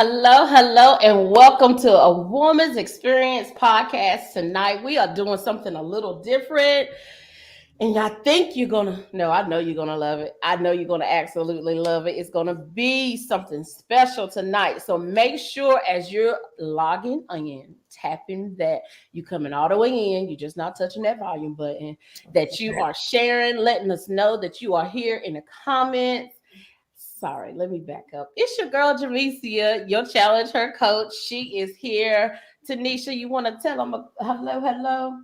Hello, and welcome to a Woman's Experience podcast. Tonight, we are doing something a little different, and I think you're gonna. No, I know you're gonna love it. I know you're gonna absolutely love it. It's gonna be something special tonight. So make sure as you're logging in, tapping that you coming all the way in. You're just not touching that volume button. That you are sharing, letting us know that you are here in the comments. Sorry, let me back up. It's your girl Jameica, your challenge, her coach. She is here. Tanisha, you want to tell them hello?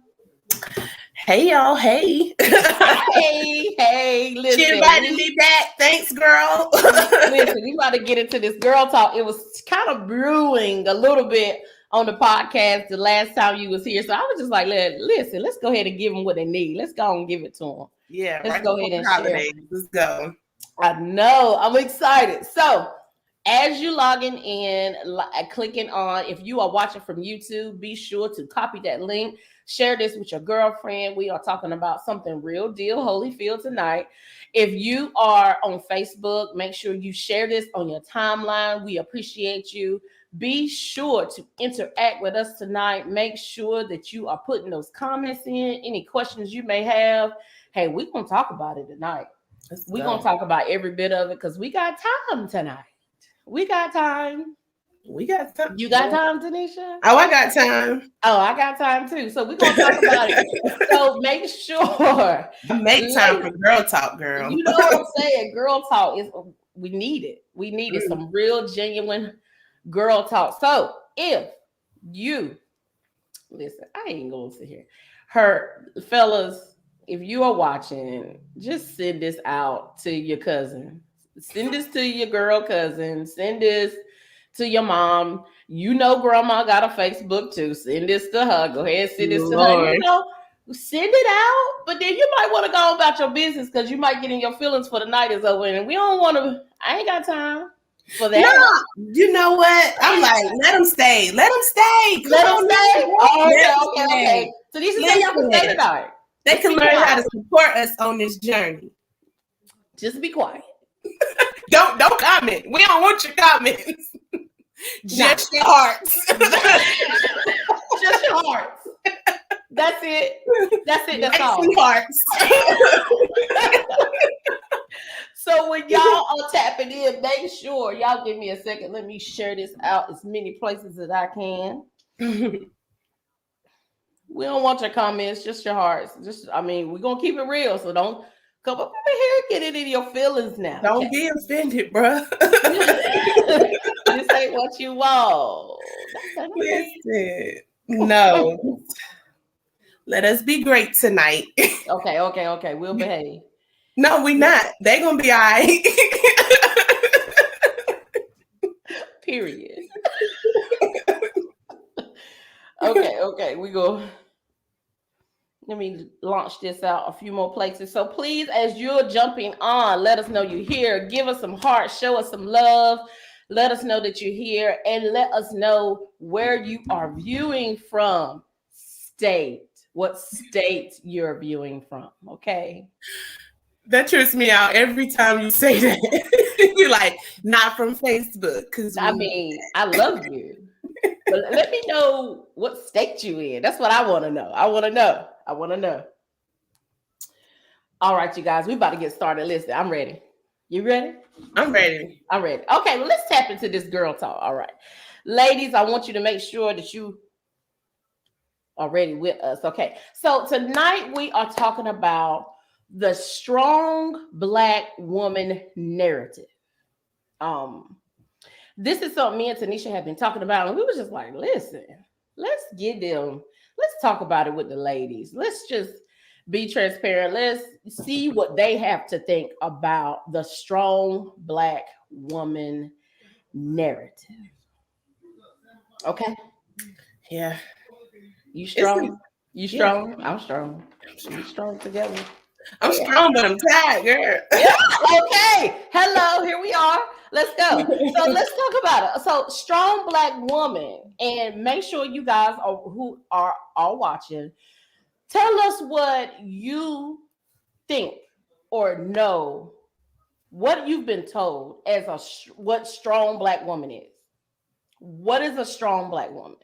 Hey y'all, hey. Hey, listen. She invited me back. Thanks, girl. Listen, we about to get into this girl talk. It was kind of brewing a little bit on the podcast the last time you was here. So I was just like, listen, let's go ahead and give them what they need. Let's go and give it to them. Yeah, let's right go ahead and holidays. share. Let's go. I know. I'm excited. So as you logging in, clicking on, if you are watching from YouTube, be sure to copy that link. Share this with your girlfriend. We are talking about something real deal, Holyfield tonight. If you are on Facebook, make sure you share this on your timeline. We appreciate you. Be sure to interact with us tonight. Make sure that you are putting those comments in, any questions you may have. Hey, we're going to talk about it tonight. We're going to talk about every bit of it because we got time tonight. We got time. We got time. You got time, Tanisha? Oh, I got time. Oh, I got time too. So we're going to talk about it. So make sure. Make time for girl talk, girl. You know what I'm saying? Girl talk is, we need it. We needed some real, genuine girl talk. So if you, listen, I ain't going to sit here. Fellas, if you are watching, just send this out to your cousin. Send this to your girl cousin. Send this to your mom. You know grandma got a Facebook too. Send this to her. Go ahead, send this to her. You know, send it out. But then you might want to go about your business because you might get in your feelings for the night is over. And we don't want to, I ain't got time for that. No, you know what? I'm like, let them stay. Let them stay. Let them stay. Okay. So these is how y'all can stay tonight. They can learn how to support us on this journey. Just be quiet. Don't comment. We don't want your comments. Just your hearts. Just your hearts. That's it. That's all. Hearts. So when y'all are tapping in, make sure y'all give me a second. Let me share this out as many places as I can. We don't want your comments, just your hearts. We're gonna keep it real. So don't come up over here, get it in your feelings now. Don't be offended, bro. This ain't what you want. Listen, no. Let us be great tonight. Okay. We'll behave. No, we not. They gonna be all right. Period. Okay. We go. Let me launch this out a few more places. So please, as you're jumping on, let us know you're here. Give us some hearts. Show us some love. Let us know that you're here. And let us know where you are viewing from. What state you're viewing from. Okay? That trips me out every time you say that. You're like, not from Facebook. Because I love you. But let me know what state you in. That's what I want to know. I want to know. All right, you guys, we about to get started. Listen, I'm ready. You ready? I'm ready. Okay, well, let's tap into this girl talk. All right. Ladies, I want you to make sure that you are ready with us. Okay. So tonight we are talking about the strong Black woman narrative. This is something me and Tanisha have been talking about, and we were just like, listen, let's talk about it with the ladies. Let's just be transparent. Let's see what they have to think about the strong Black woman narrative. Okay? Yeah. You strong? You strong? Yeah. I'm strong. We strong together. I'm strong, but I'm tired, girl. Yeah. Okay. Hello, here we are. Let's go. So let's talk about it. So strong Black woman, and make sure you guys who are all watching, tell us what you think or know, what you've been told as what strong Black woman is. what is a strong Black woman?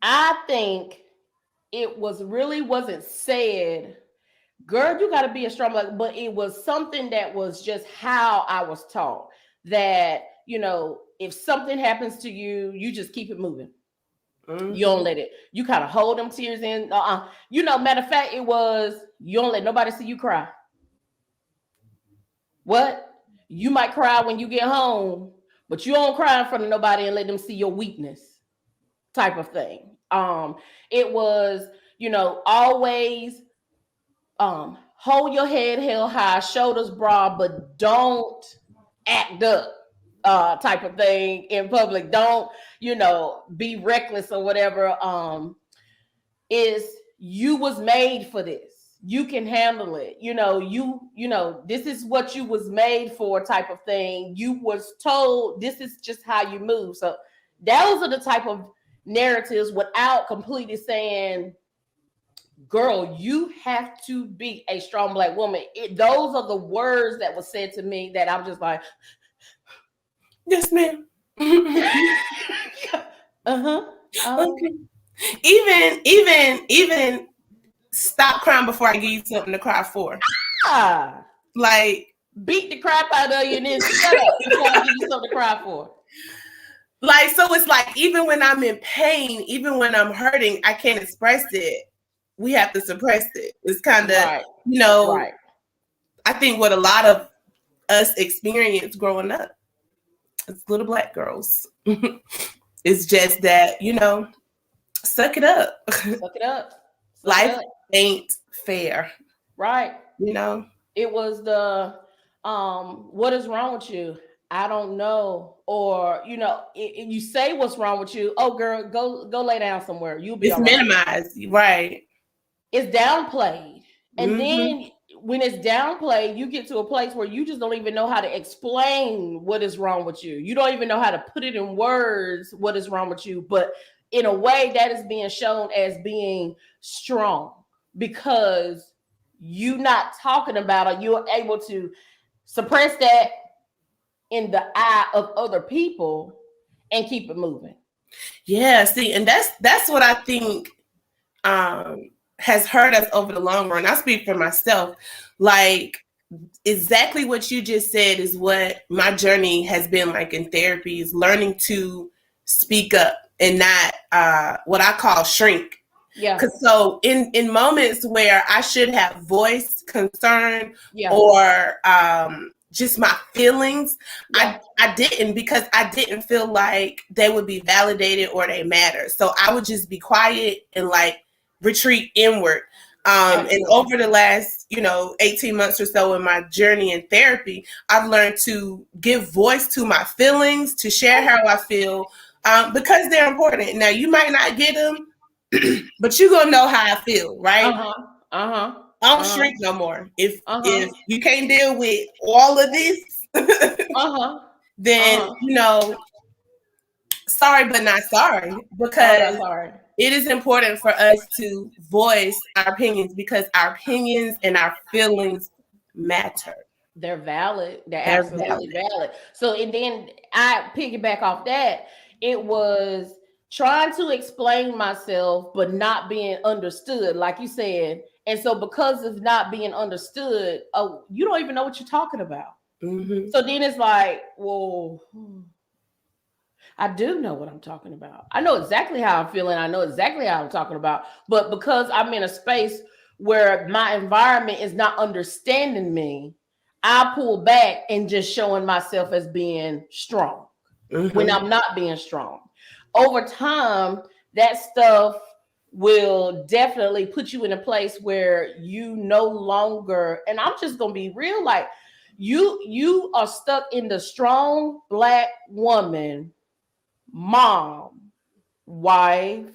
I think it wasn't said, girl, you got to be a strong Black, but it was something that was just how I was taught, that, if something happens to you, you just keep it moving. Mm-hmm. You don't let it, you kind of hold them tears in. Matter of fact, it was, you don't let nobody see you cry. What? You might cry when you get home, but you don't cry in front of nobody and let them see your weakness, type of thing. It was, always hold your head held high, shoulders broad, but don't act up, type of thing in public. Don't, be reckless or whatever. Is you was made for this. You can handle it. This is what you was made for, type of thing. You was told this is just how you move. So those are the type of narratives, without completely saying, girl, you have to be a strong Black woman. Those are the words that were said to me that I'm just like, yes, ma'am. Okay. Even stop crying before I give you something to cry for. Like, beat the crap out of you and then shut up before I give you something to cry for. Like, so it's like, even when I'm in pain, even when I'm hurting, I can't express it. We have to suppress it. It's kind of, right. I think what a lot of us experience growing up as little Black girls, it's just that, suck it up. Suck it up. Life ain't fair. Right. It was the, what is wrong with you? I don't know. Or, you say what's wrong with you. Oh, girl, go lay down somewhere. You'll be all right. It's minimized. Right. It's downplayed. And then when it's downplayed, you get to a place where you just don't even know how to explain what is wrong with you. You don't even know how to put it in words, what is wrong with you. But in a way, that is being shown as being strong, because you're not talking about it. You're able to suppress that in the eye of other people and keep it moving. Yeah, see, and that's what I think has hurt us over the long run. I speak for myself. Like, exactly what you just said is what my journey has been like in therapy, is learning to speak up and not what I call shrink. Yeah. Because so in moments where I should have voiced concern or just my feelings, I didn't, because I didn't feel like they would be validated or they matter. So I would just be quiet and like retreat inward. And over the last, 18 months or so in my journey in therapy, I've learned to give voice to my feelings, to share how I feel, because they're important. Now, you might not get them, but you're going to know how I feel, right? I don't shrink no more. If you can't deal with all of this, then, sorry, but not sorry, because it is important for us to voice our opinions, because our opinions and our feelings matter. They're valid. They're absolutely valid. So, and then I piggyback off that. It was trying to explain myself, but not being understood, like you said. And so because of not being understood, you don't even know what you're talking about. So then it's like, well, I do know what I'm talking about. I know exactly how I'm feeling. I know exactly how I'm talking about. But because I'm in a space where my environment is not understanding me, I pull back and just showing myself as being strong when I'm not being strong. Over time, that stuff will definitely put you in a place where you no longer, and I'm just going to be real, like you are stuck in the strong Black woman, mom, wife,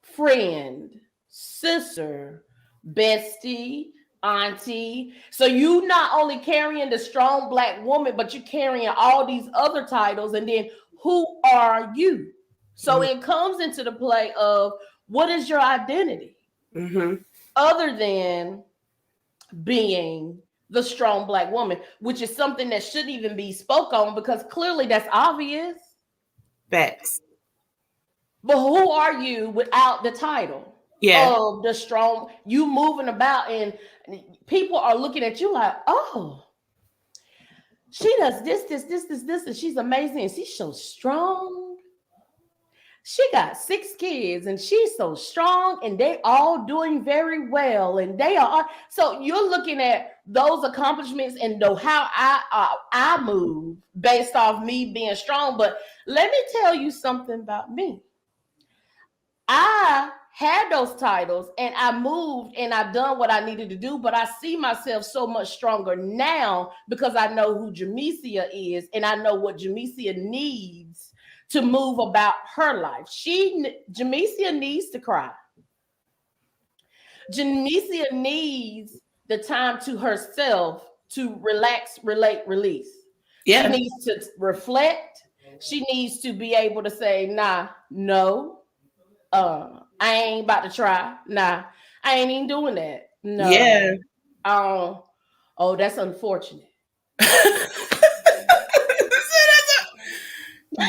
friend, sister, bestie, auntie. So you not only carrying the strong Black woman, but you're carrying all these other titles. And then who are you? So it comes into the play of, what is your identity? Other than being the strong Black woman, which is something that shouldn't even be spoke on because clearly that's obvious. Facts. But who are you without the title of the strong? You moving about and people are looking at you like, oh, she does this, and she's amazing, and she's so strong. She got 6 kids and she's so strong and they all doing very well and they are. So you're looking at those accomplishments and know how I move based off me being strong. But let me tell you something about me. I had those titles and I moved and I've done what I needed to do, but I see myself so much stronger now because I know who Jameica is and I know what Jameica needs to move about her life. Jameica needs to cry. Jameica needs the time to herself to relax, relate, release. Yeah. She needs to reflect. She needs to be able to say, nah, no, I ain't about to try. Nah, I ain't even doing that. No. Yeah. Oh, that's unfortunate.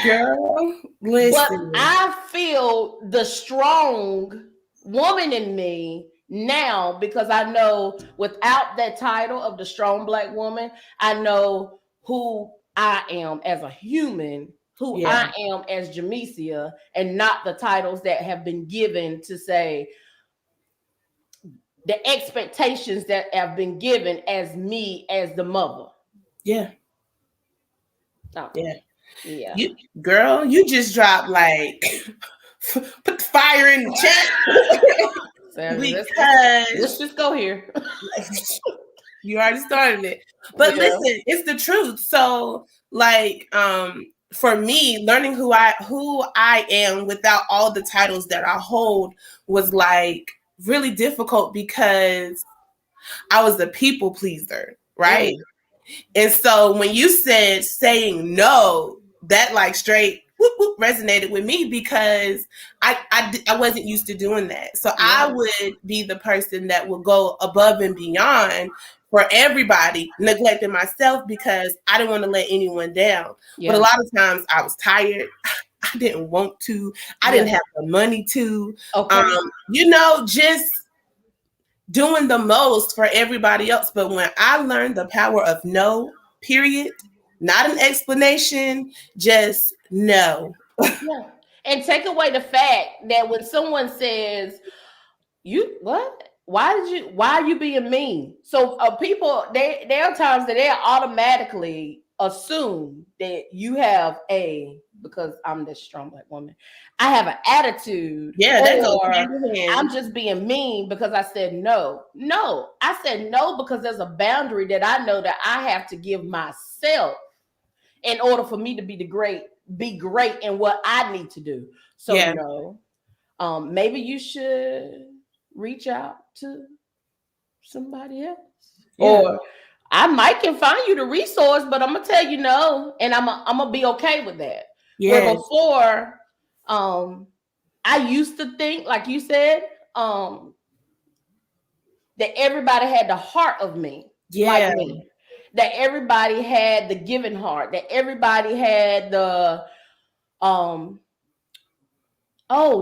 Girl, listen. But I feel the strong woman in me now because I know without that title of the strong Black woman, I know who I am as a human, who I am as Jameica, and not the titles that have been given to say the expectations that have been given as me as the mother. Yeah. Oh. Yeah. Yeah, girl, you just dropped like put the fire in the chat because let's just go here. You already started it, but listen, it's the truth. So, like, for me, learning who I am without all the titles that I hold was like really difficult because I was a people pleaser, right? And so when you said saying no, that like straight whoop, whoop, resonated with me because I wasn't used to doing that. So I would be the person that would go above and beyond for everybody, neglecting myself because I didn't want to let anyone down. But a lot of times I was tired. I didn't want to. I didn't have the money to. Okay. Just doing the most for everybody else. But when I learned the power of no, period, not an explanation, just no. Yeah. And take away the fact that when someone says, you what? Why are you being mean? So people, there are times that they automatically assume that you have because I'm this strong Black woman, I have an attitude. Yeah, that's okay. I'm just being mean because I said no. No, I said no because there's a boundary that I know that I have to give myself in order for me to be great in what I need to do. So no, maybe you should reach out to somebody else, or I might can find you the resource, but I'm gonna tell you no, and I'm gonna be okay with that. Where before, I used to think, like you said, that everybody had the heart of me, like me. That everybody had the giving heart. That everybody had the, oh,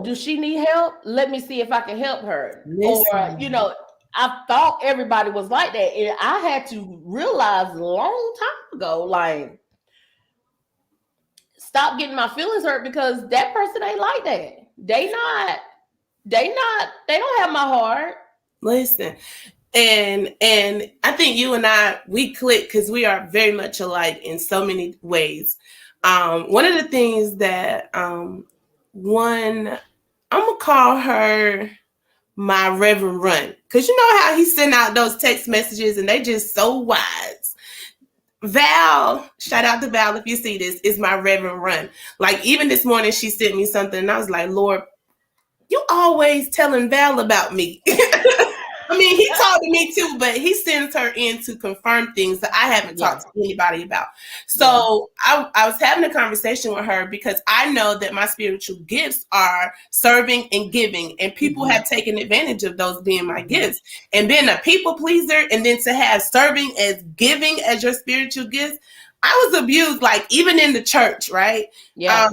does she need help? Let me see if I can help her. Listen. Or I thought everybody was like that, and I had to realize a long time ago, like, stop getting my feelings hurt because that person ain't like that. They don't have my heart. Listen, and I think you and we click because we are very much alike in so many ways. One of the things that I'm gonna call her my Reverend Run, because you know how he sent out those text messages and they just so wise. Val, shout out to Val if you see this, is my Reverend Run. Like even this morning she sent me something and I was like, Lord, you always telling Val about me. I mean, he talked to me too, but he sends her in to confirm things that I haven't talked to anybody about. So I was having a conversation with her because I know that my spiritual gifts are serving and giving, and people have taken advantage of those being my gifts. And being a people pleaser, and then to have serving as giving as your spiritual gifts, I was abused, like even in the church, right? Yeah.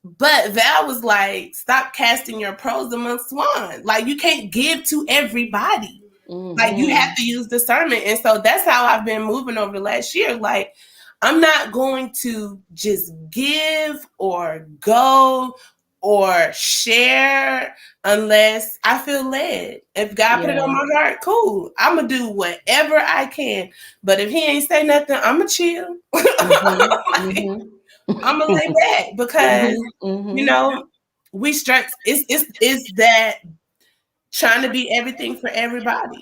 But Val was like, stop casting your pearls among swine. Like, you can't give to everybody. Like, you have to use discernment. And so that's how I've been moving over the last year. Like, I'm not going to just give or go or share unless I feel led. If God put it on my heart, cool. I'm going to do whatever I can. But if he ain't say nothing, I'm going to chill. I'm gonna lay back because you know we stress. It's that trying to be everything for everybody.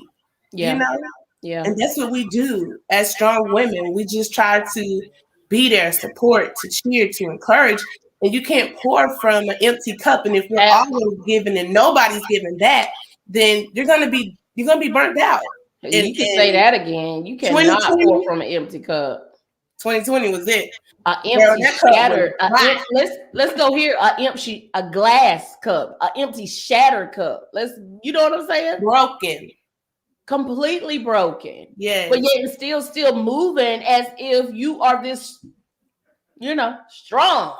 You know, and that's what we do as strong women. We just try to be there, support, to cheer, to encourage. And you can't pour from an empty cup. And if you're always giving and nobody's giving that, then you're gonna be burnt out. You can say that again. You cannot pour from an empty cup. 2020 was it. Empty shattered. Let's go here. A glass cup. An empty shattered cup. You know what I'm saying? Broken. Completely broken. Yeah. But yet it's still moving as if you are this, strong.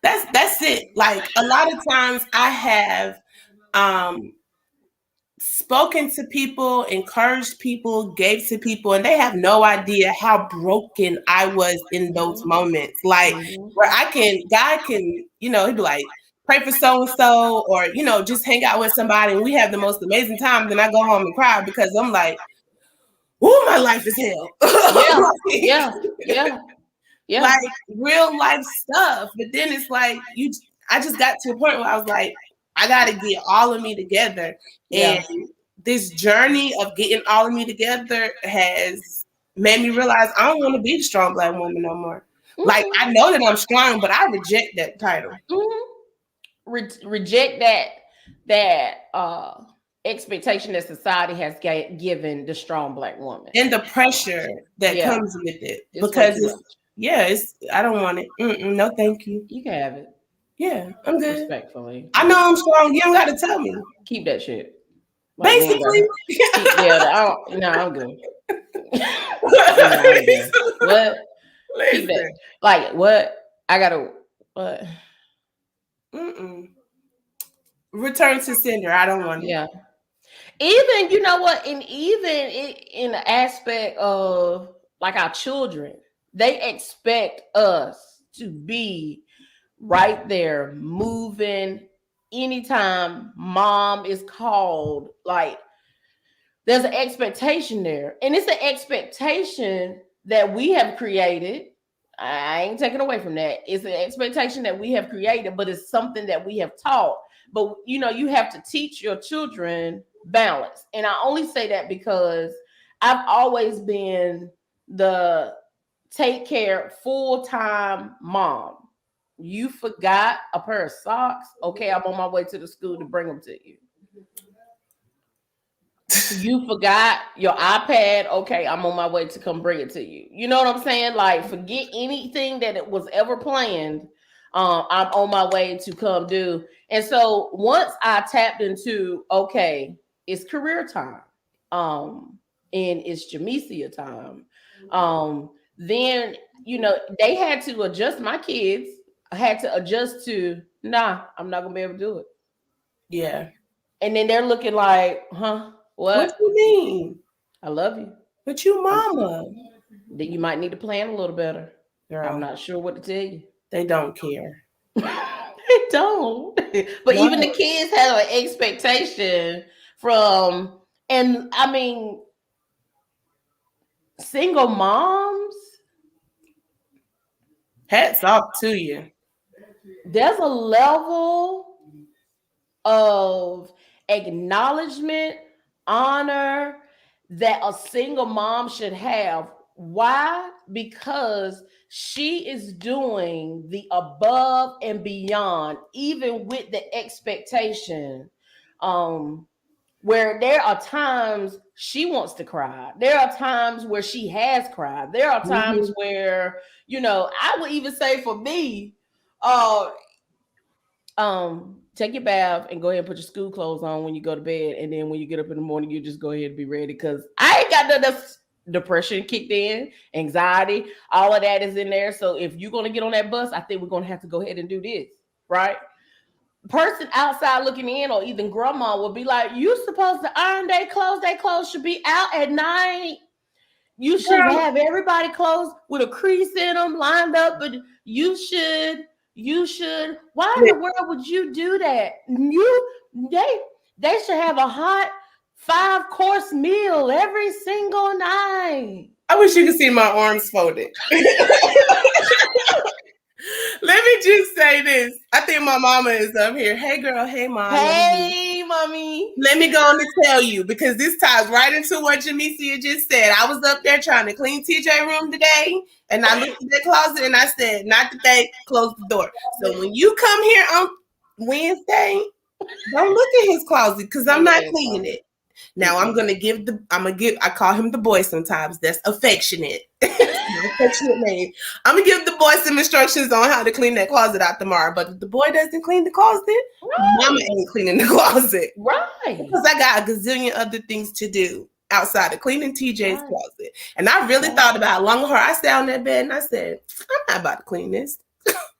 That's it. Like a lot of times I have spoken to people, encouraged people, gave to people, and they have no idea how broken I was in those moments. Like where God can, he'd be like, pray for so-and-so, or, just hang out with somebody and we have the most amazing time. Then I go home and cry because I'm like, oh, my life is hell. Yeah. Like real life stuff. But then it's like, I just got to a point where I was like, I got to get all of me together. And this journey of getting all of me together has made me realize I don't want to be the strong Black woman no more. Like, I know that I'm strong, but I reject that title. Reject that expectation that society has given the strong Black woman. And the pressure that comes with it. Because I don't want it. No, thank you. You can have it. Yeah, I'm good. Respectfully. I know I'm strong. You don't got to tell me. Keep that shit. Like, basically. I'm good. What? Keep that. Like, what? I got to, what? Return to sender. I don't want it. Yeah. Even, you know what? And even in the aspect of, like, our children, they expect us to be right there, moving anytime mom is called. Like, there's an expectation there. And it's an expectation that we have created. I ain't taking away from that. It's an expectation that we have created, but it's something that we have taught. But, you have to teach your children balance. And I only say that because I've always been the take care full-time mom. You forgot a pair of socks. Okay, I'm on my way to the school to bring them to you. You forgot your iPad. Okay, I'm on my way to come bring it to you. You know what I'm saying? Like, forget anything that it was ever planned. I'm on my way to come do. And so once I tapped into, okay, it's career time, and it's Jameica time. Then, they had to adjust. My kids had to adjust to, nah, I'm not gonna be able to do it. Yeah. And then they're looking like, huh? What you mean? I love you. But you mama. Then you might need to plan a little better. Girl, I'm not sure what to tell you. They don't care. They don't. But even the kids have an expectation from, and I mean, single moms. Hats off to you. There's a level of acknowledgement, honor that a single mom should have. Why? Because she is doing the above and beyond, even with the expectation where there are times she wants to cry. There are times where she has cried. There are times where, I would even say for me, take your bath and go ahead and put your school clothes on when you go to bed, and then when you get up in the morning, you just go ahead and be ready, because I ain't got enough depression kicked in, anxiety, all of that is in there. So if you're going to get on that bus, I think we're going to have to go ahead and do this, right? Person outside looking in, or even grandma, will be like, you supposed to iron their clothes should be out at night. You should have everybody clothes with a crease in them lined up, but you should. Why in the world would you do that? They should have a hot 5-course meal every single night. I wish you could see my arms folded. Let me just say this. I think my mama is up here. Hey, girl. Hey, mom. Hey, mommy. Let me go on to tell you, because this ties right into what Jameica just said. I was up there trying to clean TJ room today, and I looked at the closet and I said, not today, close the door. So when you come here on Wednesday, don't look at his closet, because I'm not cleaning it. Now I call him the boy sometimes. That's affectionate. Affectionate name. I'm gonna give the boy some instructions on how to clean that closet out tomorrow. But if the boy doesn't clean the closet, mama ain't cleaning the closet. Right. Because I got a gazillion other things to do outside of cleaning TJ's closet. And I really thought about it long. I sat on that bed and I said, I'm not about to clean this.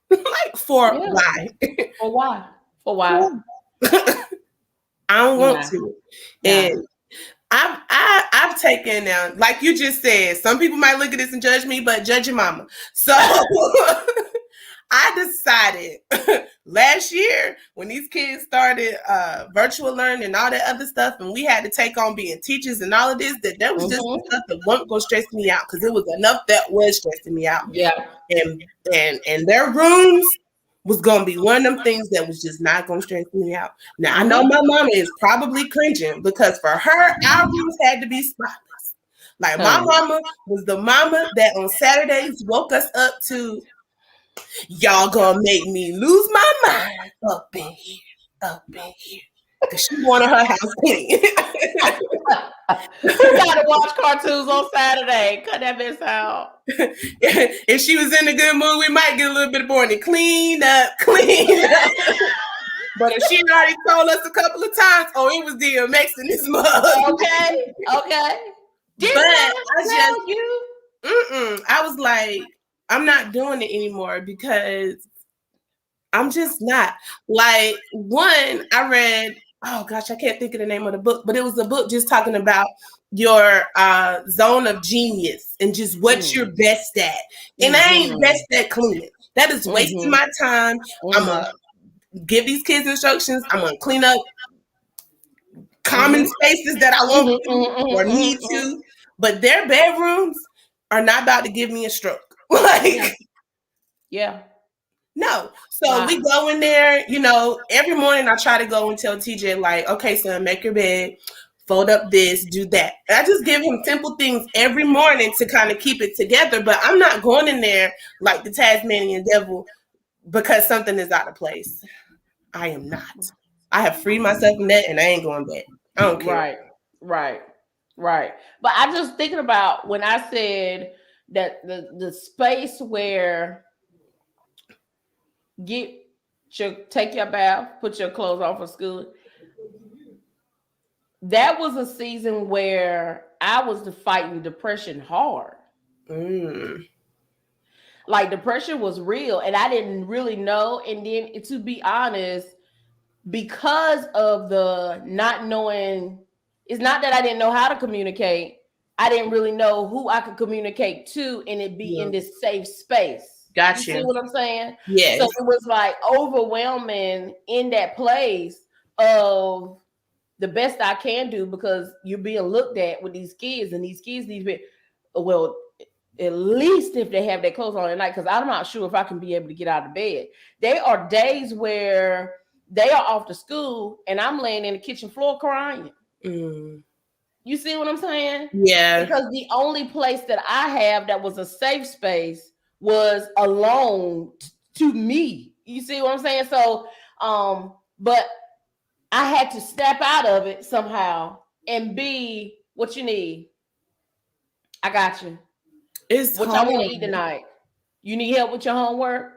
Why? For why? For why? I don't want to. And I've taken now, like you just said, some people might look at this and judge me, but judge your mama. So I decided last year when these kids started virtual learning and all that other stuff, and we had to take on being teachers and all of this, that was just stuff that wasn't going to stress me out, because it was enough that was stressing me out. Yeah. And their rooms was going to be one of them things that was just not going to stress me out. Now, I know my mama is probably cringing, because for her, our rooms had to be spotless. Like, my mama was the mama that on Saturdays woke us up to, y'all gonna make me lose my mind up in here. Because she wanted her house clean. We gotta watch cartoons on Saturday. Cut that mess out. If she was in a good mood, we might get a little bit boring. Clean up. But if she already told us a couple of times, it was DMX in this mug. Okay. But I was like, I'm not doing it anymore, because I'm just not. Like, one, I read, I can't think of the name of the book, but it was a book just talking about your zone of genius and just what you're best at. And I ain't best at cleaning. That is wasting my time. I'm going to give these kids instructions. I'm going to clean up common spaces that I want to or need to. But their bedrooms are not about to give me a stroke. No. So we go in there, every morning I try to go and tell TJ, like, okay, son, make your bed, fold up this, do that. And I just give him simple things every morning to kind of keep it together. But I'm not going in there like the Tasmanian devil because something is out of place. I am not. I have freed myself from that, and I ain't going back. I don't care. Right. But I'm just thinking about when I said that the space where take your bath, put your clothes on for school. That was a season where I was fighting depression hard. Like, depression was real, and I didn't really know. And then, to be honest, because of the not knowing, it's not that I didn't know how to communicate. I didn't really know who I could communicate to, and it be in this safe space. Gotcha. You see what I'm saying? Yes. So it was like overwhelming in that place of the best I can do, because you're being looked at with these kids, and these kids need to be, well, at least if they have their clothes on at night, because I'm not sure if I can be able to get out of bed. There are days where they are off to school and I'm laying in the kitchen floor crying. You see what I'm saying? Yeah. Because the only place that I have that was a safe space was alone to me. You see what I'm saying? So, but I had to step out of it somehow and be what you need. I got you. It's What y'all want to eat tonight? You need help with your homework?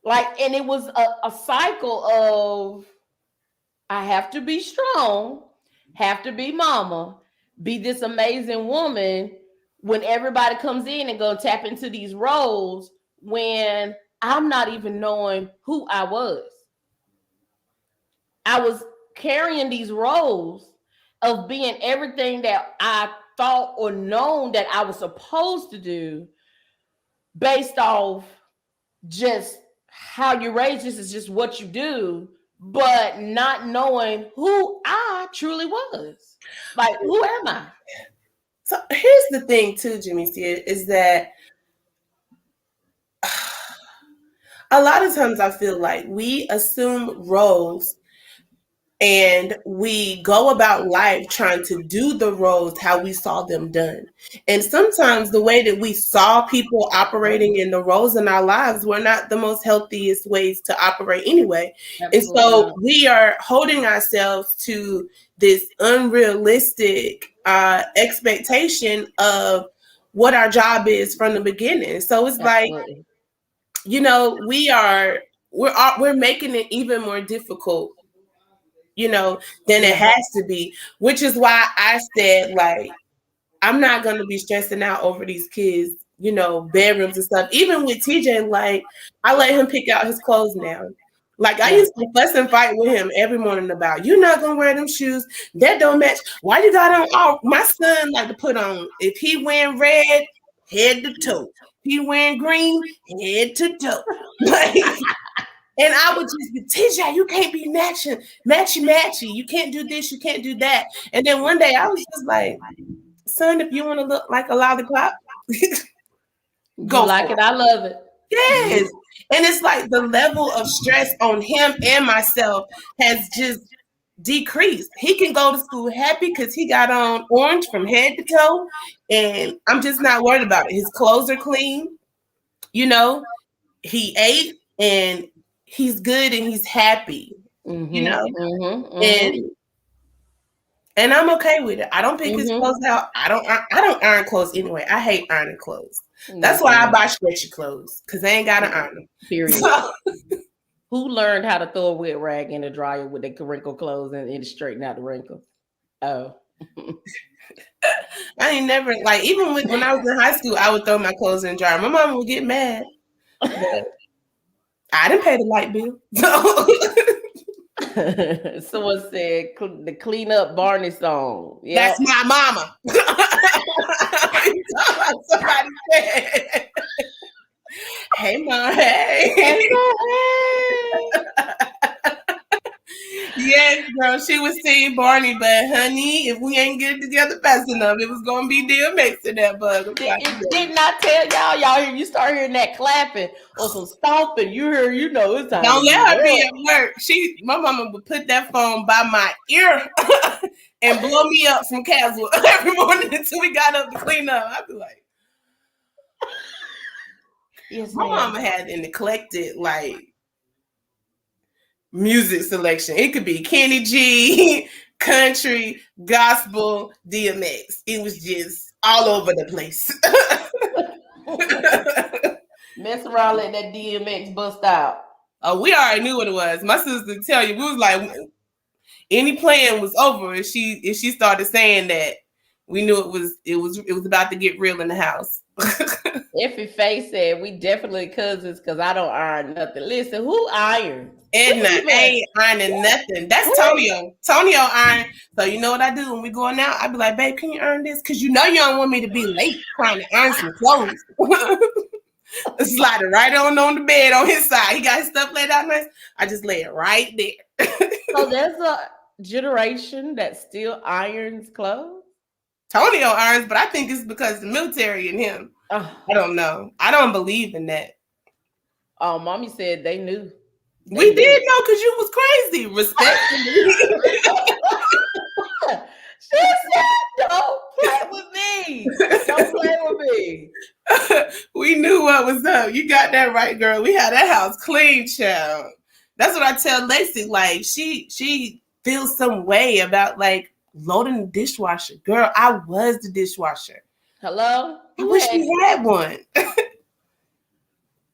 Like, and it was a cycle of I have to be strong, have to be mama, be this amazing woman when everybody comes in and go tap into these roles when I'm not even knowing who I was. I was carrying these roles of being everything that I thought or known that I was supposed to do based off just how you raised. This is just what you do, but not knowing who I truly was. Like, who am I? So here's the thing too, Jameica, is that a lot of times I feel like we assume roles and we go about life trying to do the roles how we saw them done. And sometimes the way that we saw people operating in the roles in our lives were not the most healthiest ways to operate anyway. Absolutely. And so we are holding ourselves to this unrealistic expectation of what our job is from the beginning. So it's Absolutely. Like, you know, we're making it even more difficult, you know, than it has to be, which is why I said, like, I'm not going to be stressing out over these kids, you know, bedrooms and stuff. Even with TJ, like, I let him pick out his clothes now. Like, I used to fuss and fight with him every morning about, you're not going to wear them shoes. That don't match. Why you got on? Oh, my son like to put on, if he wearing red, head to toe. If he wearing green, head to toe. Like, and I would just be, TJ, you can't be matchy. You can't do this, you can't do that. And then one day I was just like, son, if you want to look like a lollipop, go like it. I love it. Yes. And it's like the level of stress on him and myself has just decreased. He can go to school happy because he got on orange from head to toe. And I'm just not worried about it. His clothes are clean. You know, he ate and he's good and he's happy, you know, and I'm okay with it. I don't pick his clothes out. I don't iron clothes anyway. I hate ironing clothes. That's why I buy stretchy clothes, because they ain't got to iron them. Period. So, who learned how to throw a wet rag in the dryer with the wrinkled clothes and it straighten out the wrinkles? Oh. I ain't never, like, even when I was in high school, I would throw my clothes in the dryer. My mom would get mad. But I didn't pay the light bill. Someone said the clean up Barney song. Yep. That's my mama. Somebody said, hey, Mom, hey. Hey, Mom, hey. Yes, girl, she was saying Barney, but honey, if we ain't get it together fast enough, it was gonna be DMX in that bug. It did not tell y'all. You start hearing that clapping or some stomping. You hear, you know, it's time. Don't let her be at work. My mama would put that phone by my ear and blow me up from Castle every morning until we got up to clean up. I'd be like, yes, my mama had an eclectic, like, music selection. It could be Kenny G, country, gospel, DMX. It was just all over the place. Mess around, let that DMX bust out. Oh, we already knew what it was. My sister tell you, we was like, any plan was over if she started saying that. We knew it was about to get real in the house. Effie Faye said, we definitely cousins because I don't iron nothing. Listen, who irons? Edna ain't ironing nothing. That's Tonio. Tonio iron. So you know what I do when we going out? I be like, babe, can you iron this? Because you know you don't want me to be late trying to iron some clothes. Slide it right on the bed on his side. He got his stuff laid out nice. I just lay it right there. So there's a generation that still irons clothes? Tonio irons, but I think it's because the military and him. I don't know. I don't believe in that. Oh, mommy said they knew. We did know because you was crazy. Respectfully. She said, don't play with me. Don't play with me. We knew what was up. You got that right, girl. We had that house clean, child. That's what I tell Lacey. Like, she feel some way about like loading the dishwasher. Girl, I was the dishwasher. Hello? I wish we had one.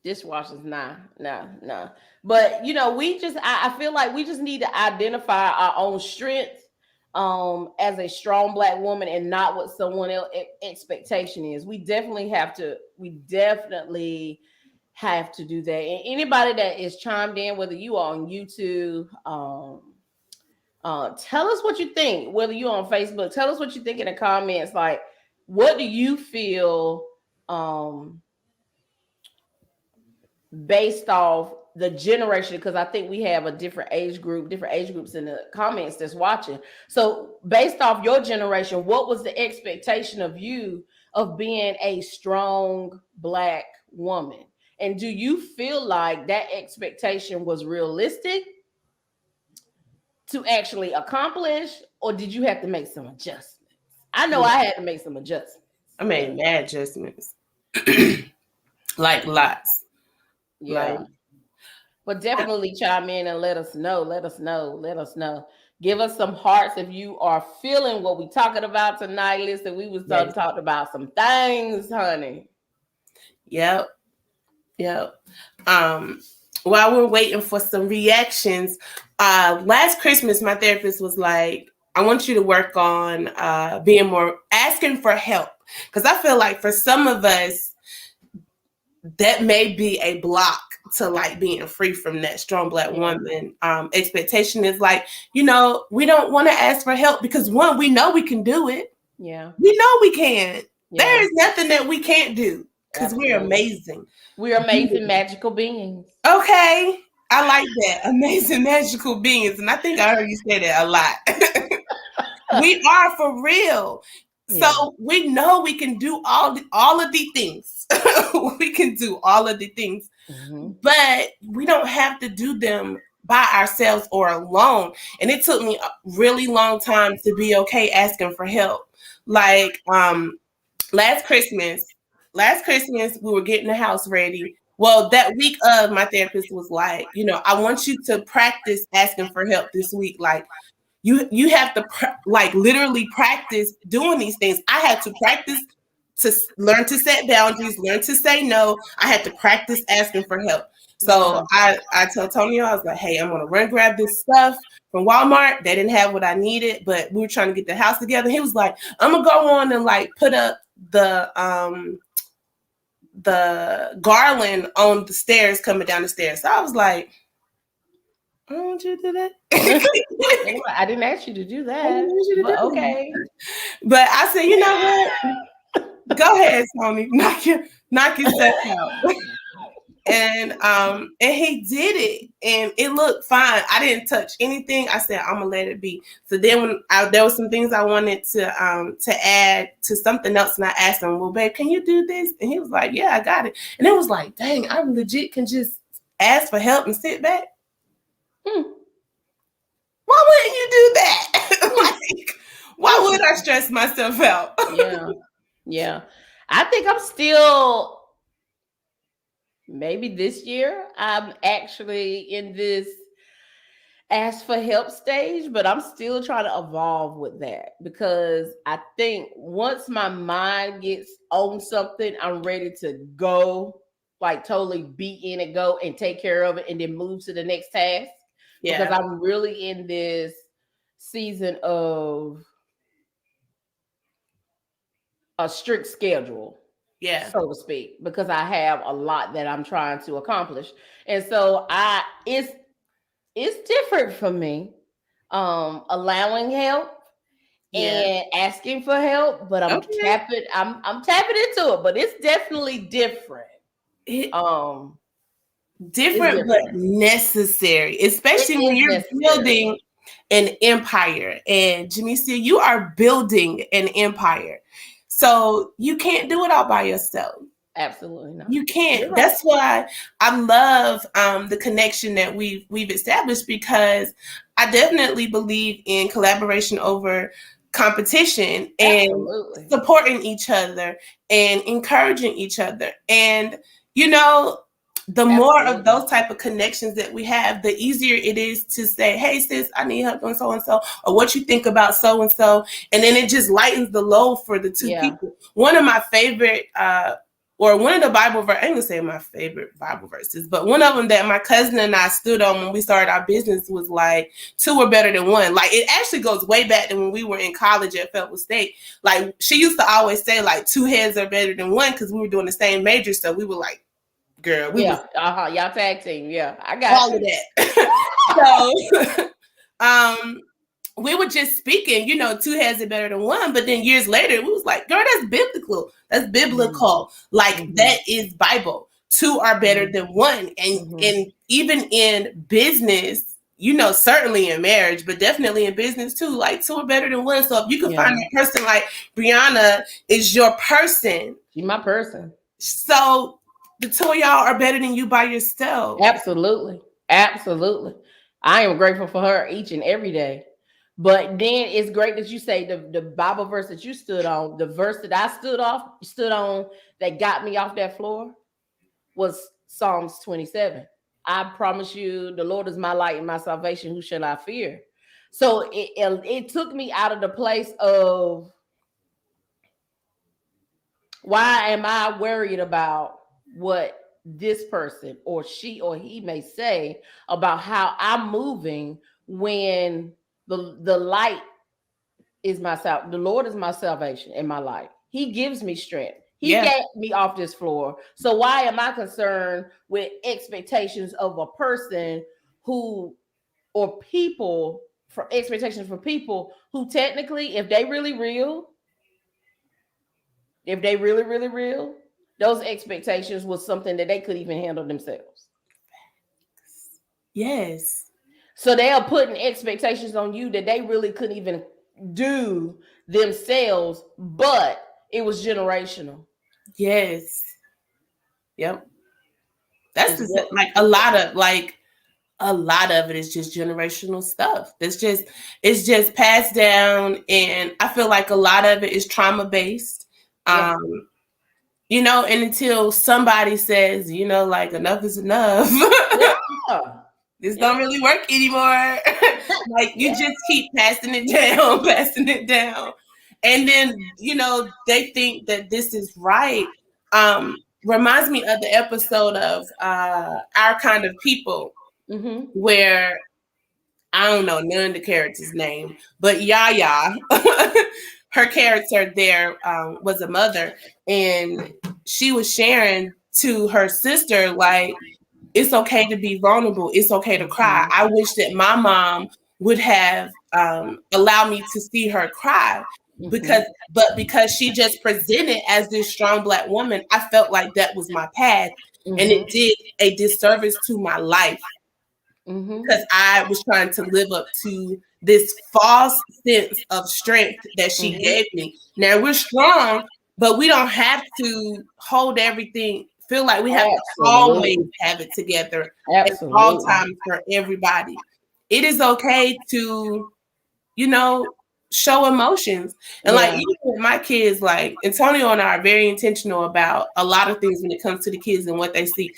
Dishwashers, nah. But I feel like we just need to identify our own strengths as a strong Black woman and not what someone else expectation is. We definitely have to do that. And anybody that is chimed in, whether you are on YouTube, tell us what you think. Whether you're on Facebook, tell us what you think in the comments. Like, what do you feel based off the generation? Because I think we have different age groups in the comments that's watching. So based off your generation, what was the expectation of you of being a strong Black woman? And do you feel like that expectation was realistic to actually accomplish, or did you have to make some adjustments? I know I had to make some adjustments. I made mad adjustments. Like lots. Yeah. Like, but definitely chime in and let us know. Give us some hearts if you are feeling what we talking about tonight. Listen, we was talking about some things, honey. Yep. While we're waiting for some reactions, last Christmas, my therapist was like, I want you to work on being more asking for help. Because I feel like for some of us, that may be a block to like being free from that strong Black woman expectation. Is like, we don't want to ask for help because one, we know we can do it. Yeah. We know we can. Yeah. There is nothing that we can't do because we're amazing. We're amazing magical beings. Okay. I like that. Amazing magical beings. And I think I heard you say that a lot. We are for real. Yeah. So we know we can do all of the things. We can do all of the things. Mm-hmm. But we don't have to do them by ourselves or alone. And it took me a really long time to be okay asking for help. Like last Christmas, we were getting the house ready. Well, that week of, my therapist was like, I want you to practice asking for help this week. Like, you have to literally practice doing these things. I had to practice to learn to set boundaries, learn to say no. I had to practice asking for help. So I told Tonio, I was like, hey, I'm going to run grab this stuff from Walmart. They didn't have what I needed, but we were trying to get the house together. He was like, I'm going to go on and like put up the garland on the stairs coming down the stairs. So I was like, I don't want you to do that. I didn't ask you to do that. Okay. But I said, you know what? Go ahead, Tony. Knock your stuff out. And he did it, and it looked fine. I didn't touch anything. I said, I'm gonna let it be. So then when there was some things I wanted to add to something else, and I asked him, well, babe, can you do this? And he was like, yeah, I got it. And it was like, dang, I legit can just ask for help and sit back. Why wouldn't you do that? Like, why would I stress myself out? Yeah. I think I'm still, maybe this year, I'm actually in this ask for help stage, but I'm still trying to evolve with that, because I think once my mind gets on something, I'm ready to go, like totally be in it, go and take care of it, and then move to the next task. Yeah. Because I'm really in this season of a strict schedule, so to speak, because I have a lot that I'm trying to accomplish. And so it's different for me, allowing help and asking for help, but I'm tapping into it, but it's definitely different. Different, but necessary, especially when you're building an empire. And Jameica, you are building an empire. So you can't do it all by yourself. Absolutely not. You can't. Right. That's why I love the connection that we've established, because I definitely believe in collaboration over competition and supporting each other and encouraging each other. And, the more of those type of connections that we have, the easier it is to say, hey sis, I need help on so and so, or what you think about so and so, and then it just lightens the load for the two people. One of my favorite or one of the Bible verses, I ain't gonna say my favorite Bible verses, but one of them that my cousin and I stood on when we started our business was like, two are better than one. Like, it actually goes way back to when we were in college at Felton State. Like, she used to always say, like, two heads are better than one, because we were doing the same major, so we were like, girl, we was y'all tag team. Yeah, I got all of that. So we were just speaking, you know, two heads are better than one, but then years later we was like, girl, that's biblical. That's biblical. Like, that is Bible. Two are better than one. And even in business, you know, certainly in marriage, but definitely in business too, like, two are better than one. So if you can find a person like Brianna is your person. She's my person. So the two of y'all are better than you by yourself. Absolutely. Absolutely. I am grateful for her each and every day. But then it's great that you say the Bible verse that you stood on, the verse that I stood on that got me off that floor was Psalms 27. I promise you, the Lord is my light and my salvation. Who shall I fear? So it took me out of the place of, why am I worried about what this person or she or he may say about how I'm moving, when the light is the Lord is my salvation in my life. He gives me strength. He got me off this floor. So why am I concerned with expectations of a person who, or people, for expectations for people who technically, if they really real, those expectations was something that they could even handle themselves. Yes. So they are putting expectations on you that they really couldn't even do themselves, but it was generational. Yes. Yep. That's like a lot of it is just generational stuff. It's just passed down, and I feel like a lot of it is trauma based. You know, and until somebody says, you know, like, enough is enough. This don't really work anymore. Like, you just keep passing it down. And then, you know, they think that this is right. Reminds me of the episode of Our Kind of People, where, I don't know none of the characters' name, but Yaya, her character there was a mother, and she was sharing to her sister, like, it's okay to be vulnerable. It's okay to cry. I wish that my mom would have allowed me to see her cry, because she just presented as this strong Black woman, I felt like that was my path, and it did a disservice to my life, because I was trying to live up to this false sense of strength that she gave me. Now, we're strong, but we don't have to hold everything, feel like we have to always have it together at all times for everybody. It is okay to, you know, show emotions. And like, even with my kids, like, Antonio and I are very intentional about a lot of things when it comes to the kids and what they see.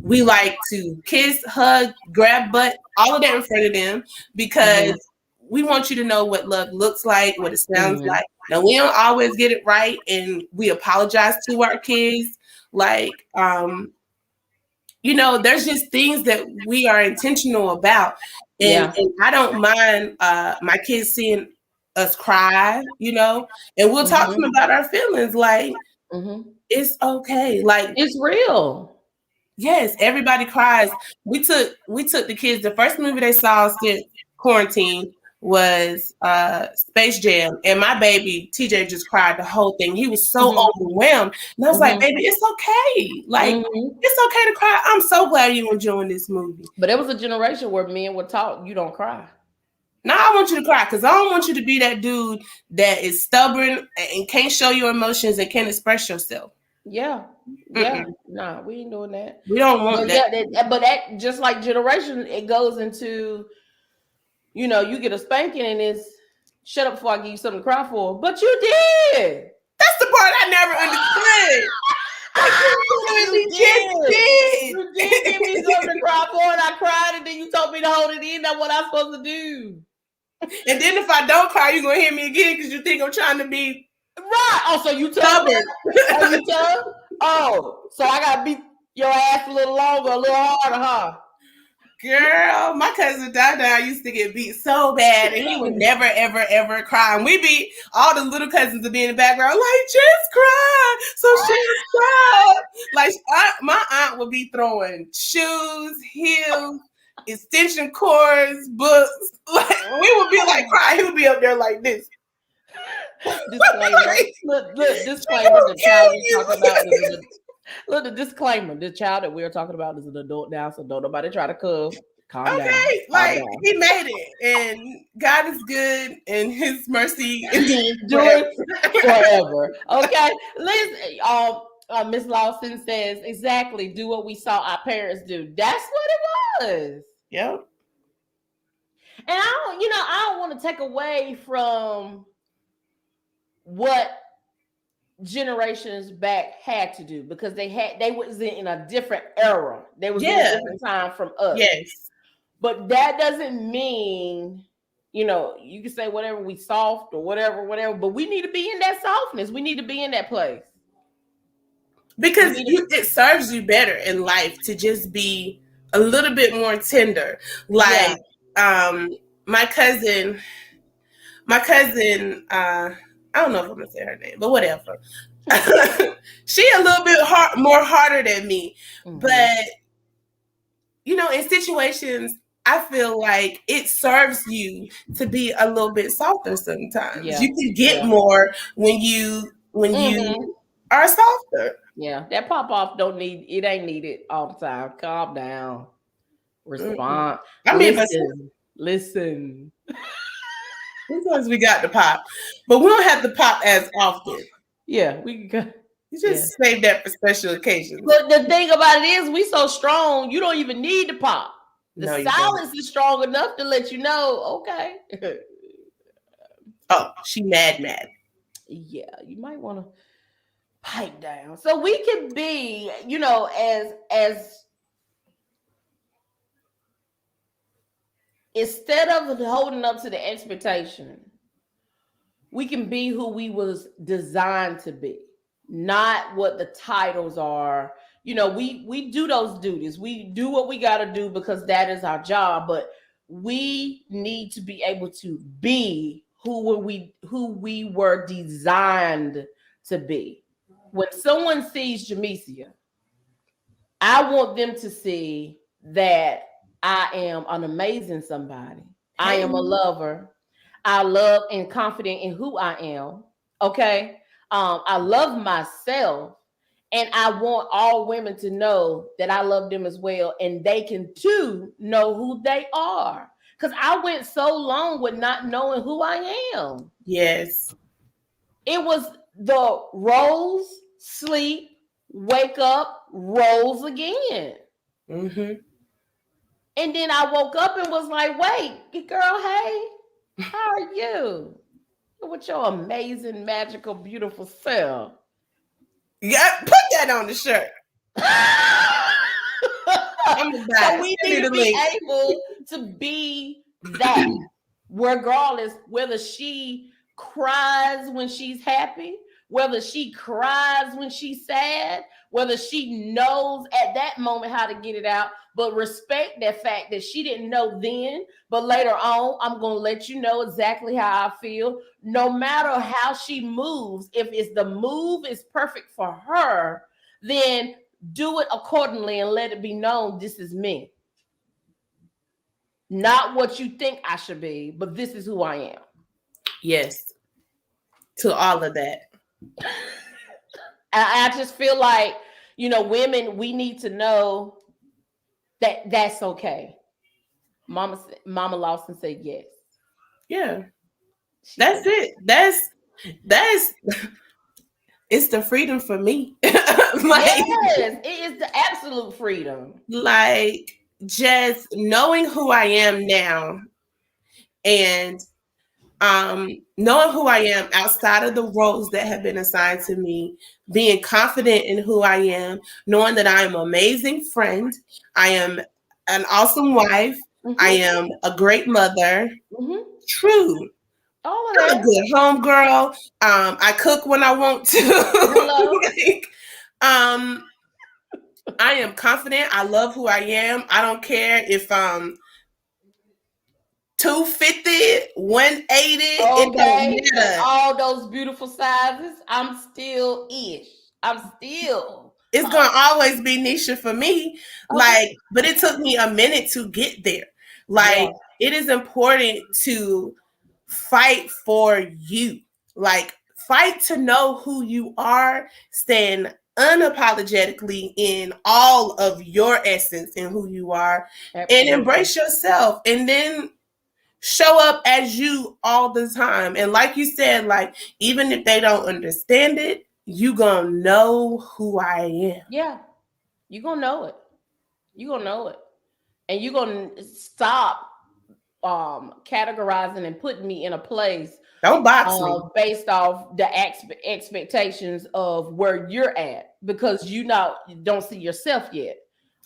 We like to kiss, hug, grab butt, all of that in front of them, because we want you to know what love looks like, what it sounds like. Now, we don't always get it right, and we apologize to our kids. Like, you know, there's just things that we are intentional about. And I don't mind my kids seeing us cry, you know, and we'll talk to them about our feelings. Like, it's okay. Like, it's real. Yes, everybody cries. We took the kids. The first movie they saw since quarantine was Space Jam, and my baby TJ just cried the whole thing. He was so overwhelmed, and I was like, "Baby, it's okay. Like, it's okay to cry. I'm so glad you're enjoying this movie." But there was a generation where men were taught, "You don't cry." Now I want you to cry, because I don't want you to be that dude that is stubborn and can't show your emotions and can't express yourself. Nah, we ain't doing that. We don't want that. But that, just like generation, it goes into, you know, you get a spanking and it's, shut up before I give you something to cry for. But you did. That's the part I never understood. You did give me something to cry for, and I cried, and then you told me to hold it in. That's what I'm supposed to do. And then if I don't cry, you're gonna hear me again because you think I'm trying to be right. Oh, so you told me? Oh, you told? Oh, so I gotta beat your ass a little longer, a little harder, huh? Girl, my cousin Dada used to get beat so bad, and he would never, ever, ever cry. And we be all the little cousins would be in the background, like, just cry. So she's cry. Like my aunt would be throwing shoes, heels, extension cords, books. Like we would be like crying. He would be up there like this. Disclaimer. Look, disclaimer. The child we're talking about is look, the disclaimer. The child that we're talking about is an adult now, so don't nobody try to calm down. Okay, like he made it, and God is good, and His mercy endures forever. Okay, Liz, Miss Lawson says exactly. Do what we saw our parents do. That's what it was. Yep. And I don't want to take away from what generations back had to do, because they was in a different era. They was in a different time from us. Yes. But that doesn't mean, you can say whatever, we soft or whatever, but we need to be in that softness. We need to be in that place. Because it serves you better in life to just be a little bit more tender. Like my cousin, I don't know if I'm gonna say her name, but whatever. She a little bit more harder than me. Mm-hmm. But in situations, I feel like it serves you to be a little bit softer sometimes. Yeah. You can get more when you are softer. Yeah, that pop off it ain't needed all the time. Calm down. Respond. Listen. Sometimes we got to pop, but we don't have to pop as often. Yeah, we can. You just save that for special occasions. But the thing about it is, we so strong, you don't even need to pop. The silence is strong enough to let you know, okay. Oh, she mad. Yeah, you might want to pipe down. So we can be, as instead of holding up to the expectation, we can be who we was designed to be, not what the titles are. We do those duties. We do what we got to do because that is our job. But we need to be able to be who we were designed to be. When someone sees Jameica, I want them to see that I am an amazing somebody. I am a lover. I love and confident in who I am. Okay. I love myself, and I want all women to know that I love them as well. And they can too know who they are. Because I went so long with not knowing who I am. Yes. It was the rose, sleep, wake up, rose again. Mm-hmm. And then I woke up and was like, wait, girl, hey, how are you? With your amazing, magical, beautiful self. Yeah, put that on the shirt. So we need to be able to be that, regardless whether she cries when she's happy, whether she cries when she's sad, whether she knows at that moment how to get it out, but respect that fact that she didn't know then, but later on, I'm going to let you know exactly how I feel. No matter how she moves, if the move is perfect for her, then do it accordingly and let it be known this is me. Not what you think I should be, but this is who I am. Yes. To all of that. I just feel like, women, we need to know that that's okay. Mama Lawson said yes. Yeah. That's it. That's it's the freedom for me. Yes, it is the absolute freedom. Like just knowing who I am now and knowing who I am outside of the roles that have been assigned to me, being confident in who I am, knowing that I am an amazing friend, I am an awesome wife, I am a great mother. True. All of I'm that. a good homegirl. I cook when I want to. Hello. I am confident. I love who I am. I don't care if I'm 250, 180. It don't matter. All those beautiful sizes. I'm still ish. It's gonna always be Nisha for me. Like, but it took me a minute to get there. Like, it is important to fight for you. Like, fight to know who you are, stand unapologetically in all of your essence and who you are, and embrace yourself, and then show up as you all the time. And like you said, like, even if they don't understand it, you gonna know who I am. Yeah, you gonna know it. You gonna know it, and you gonna stop categorizing and putting me in a place. Don't box me based off the expectations of where you're at, because you don't see yourself yet.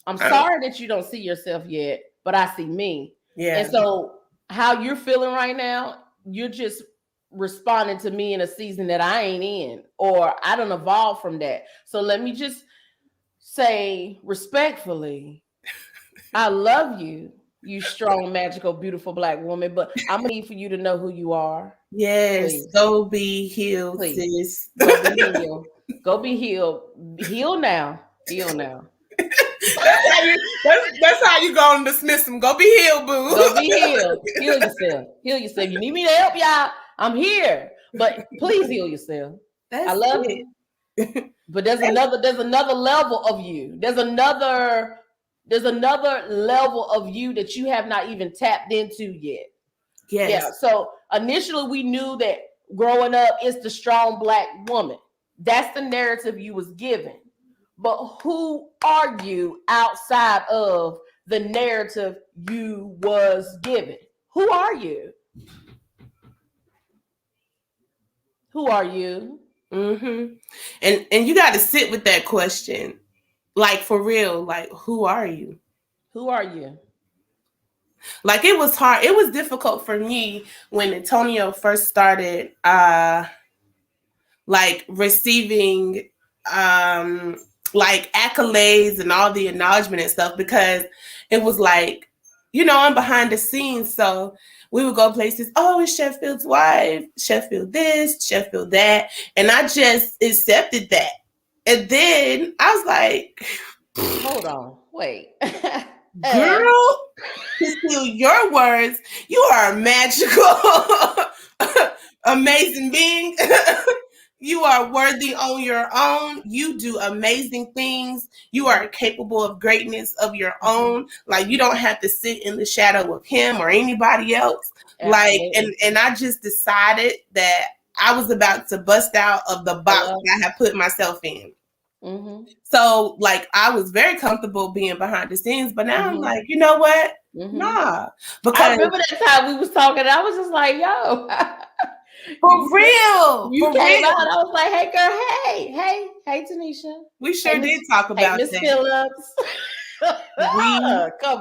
I'm sorry that you don't see yourself yet, but I see me. Yeah. And so how you're feeling right now, you're just responding to me in a season that I ain't in, or I don't evolve from that. So let me just say respectfully, I love you, you strong, magical, beautiful Black woman, but I'm gonna need for you to know who you are. Yes, please. Go be healed, sis. Go be healed. Go be healed. Heal now. Heal now. That's how you gonna dismiss them. Go be healed, boo. Go be healed. Heal yourself. Heal yourself. You need me to help y'all? I'm here. But please heal yourself. I love you. But there's another level of you. There's another level of you that you have not even tapped into yet. Yes. Yeah. So initially we knew that growing up is the strong Black woman. That's the narrative you was given. But who are you outside of the narrative you was given? Who are you? Who are you? Mm-hmm. And you got to sit with that question. Like, for real, like, who are you? Who are you? Like, it was hard. It was difficult for me when Antonio first started, like, receiving, like, accolades and all the acknowledgement and stuff, because it was like, you know, I'm behind the scenes. So we would go places. Oh, it's Sheffield's wife, Sheffield this, Sheffield that. And I just accepted that. And then I was like, hold on, wait. Girl, to steal your words, you are a magical, amazing being. You are worthy on your own. You do amazing things. You are capable of greatness of your own. Like, you don't have to sit in the shadow of him or anybody else. Absolutely. Like, and I just decided that I was about to bust out of the box that I had put myself in. Mm-hmm. So, like, I was very comfortable being behind the scenes, but now I'm like, you know what? Nah. Because I remember that time we was talking, I was just like, yo. For real. You came out, I was like, hey, girl, hey, Teneshia. We sure did talk about Miss Phillips.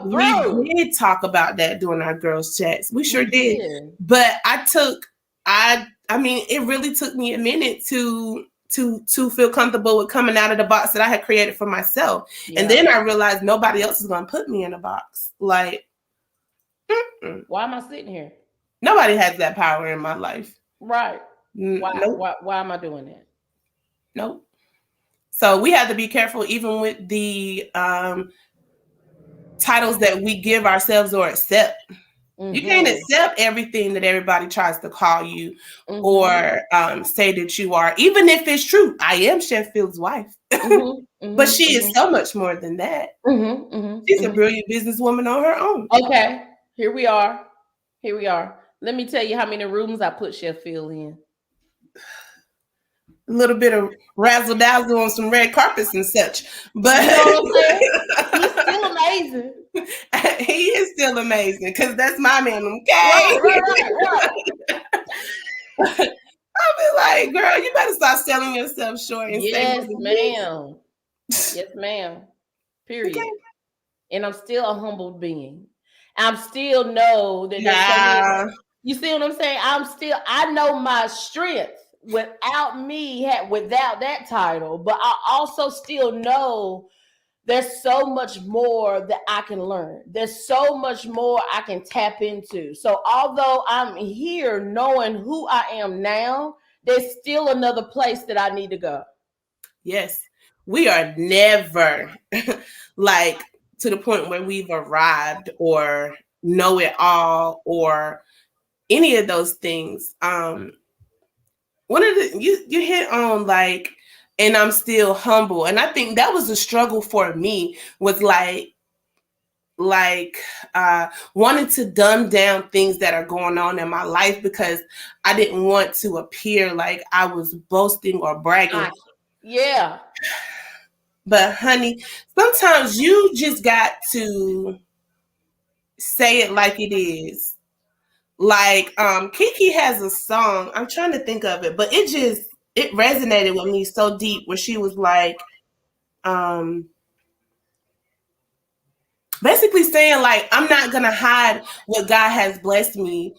We did talk about that during our girls' chats. We sure did. But I mean, it really took me a minute to feel comfortable with coming out of the box that I had created for myself. Yeah. And then I realized nobody else is going to put me in a box. Like, why am I sitting here? Nobody has that power in my life. Right. Why am I doing that? Nope. So we have to be careful even with the titles that we give ourselves or accept. Mm-hmm. You can't accept everything that everybody tries to call you or say that you are, even if it's true. I am Sheffield's wife, but she is so much more than that. She's a brilliant businesswoman on her own. Okay, here we are. Let me tell you how many rooms I put Sheffield in. A little bit of razzle dazzle on some red carpets and such, but you know what I'm saying? He's still amazing. He is still amazing because that's my man. Okay, right. I'll be like, girl, you better stop selling yourself short and say Yes, more than ma'am. Yes, ma'am. Period. Okay. And I'm still a humble being. I'm still know that there's so many. Yeah. You see what I'm saying? I know my strength without that title, but I also still know there's so much more that I can learn. There's so much more I can tap into. So although I'm here knowing who I am now, there's still another place that I need to go. Yes. We are never like to the point where we've arrived or know it all or any of those things. One of the you hit on like, and I'm still humble, and I think that was a struggle for me, was like wanting to dumb down things that are going on in my life because I didn't want to appear like I was boasting or bragging. Yeah. But honey, sometimes you just got to say it like it is. Like Kiki has a song, I'm trying to think of it, but it resonated with me so deep where she was like basically saying like, I'm not gonna hide what God has blessed me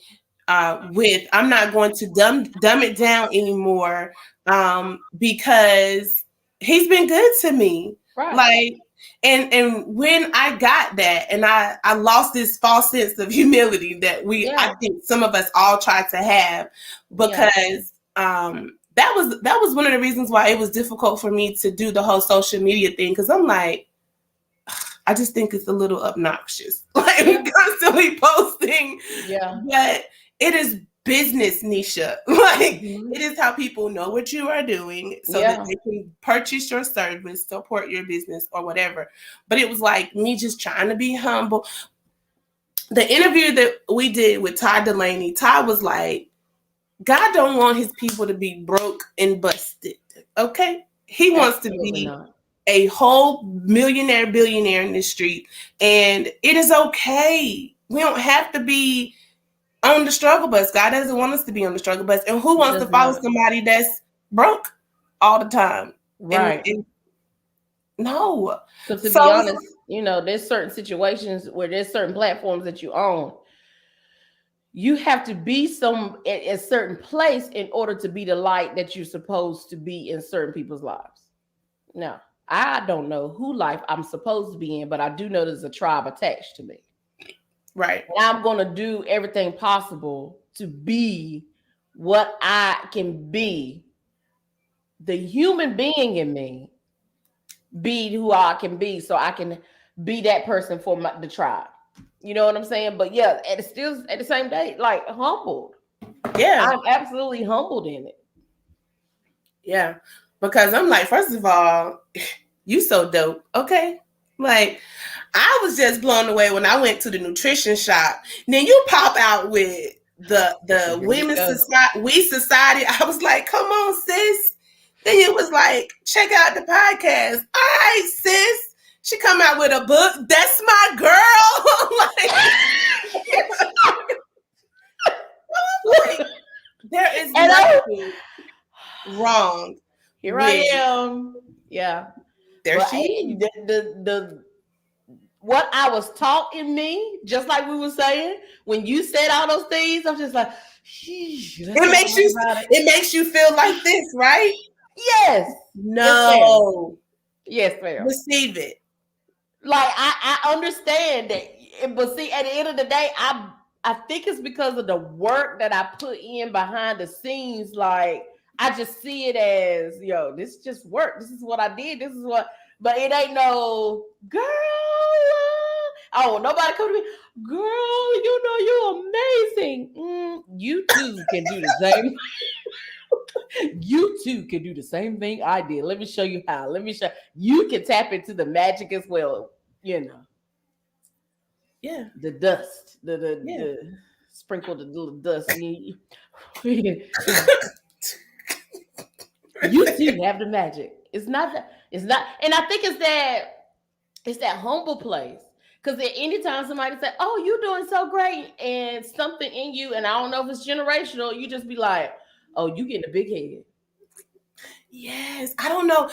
with. I'm not going to dumb it down anymore because he's been good to me. Right. Like, and when I got that, and I lost this false sense of humility that I think some of us all try to have, because that was one of the reasons why it was difficult for me to do the whole social media thing, because I'm like, I just think it's a little obnoxious, like constantly posting. Yeah. But it is business, Nisha. Like it is how people know what you are doing so that they can purchase your service, support your business or whatever. But it was like me just trying to be humble. The interview that we did with Todd Delaney, Todd was like, God don't want his people to be broke and busted. Okay? He wants to be a whole millionaire, billionaire in the street. And it is okay. We don't have to be on the struggle bus. God doesn't want us to be on the struggle bus. And who wants to follow somebody that's broke all the time? Right. And no. Because to be honest, there's certain situations where there's certain platforms that you own. You have to be at a certain place in order to be the light that you're supposed to be in certain people's lives. Now, I don't know who life I'm supposed to be in, but I do know there's a tribe attached to me. Right. And I'm going to do everything possible to be what I can be, the human being in me, be who I can be, so I can be that person for the tribe. You know what I'm saying? But yeah, at the same day, like humbled. Yeah. I'm absolutely humbled in it. Yeah. Because I'm like, first of all, you so dope. Okay. Like, I was just blown away when I went to the nutrition shop. And then you pop out with the women's society. I was like, come on, sis. Then it was like, check out the podcast. All right, sis. She come out with a book. That's my girl. like, there is nothing wrong. Here I am. Yeah. There she is. The what I was taught in me, just like we were saying, when you said all those things, I'm just like, it makes you feel like this, right? Yes. No. Yes, ma'am. Receive it. Like I understand that, but see, at the end of the day, I think it's because of the work that I put in behind the scenes. Like I just see it as, this is just work. This is what I did. This is what, but it ain't no girl. Oh, nobody come to me, girl. You're amazing. You too can do the same. You too can do the same thing I did. Let me show you how. You can tap into the magic as well. Yeah. The dust. The sprinkle the little dust. You too have the magic. It's not, and I think it's that humble place. Because at any time somebody say, oh, you're doing so great, and something in you, and I don't know if it's generational, you just be like, oh, you getting a big head. Yes, I don't know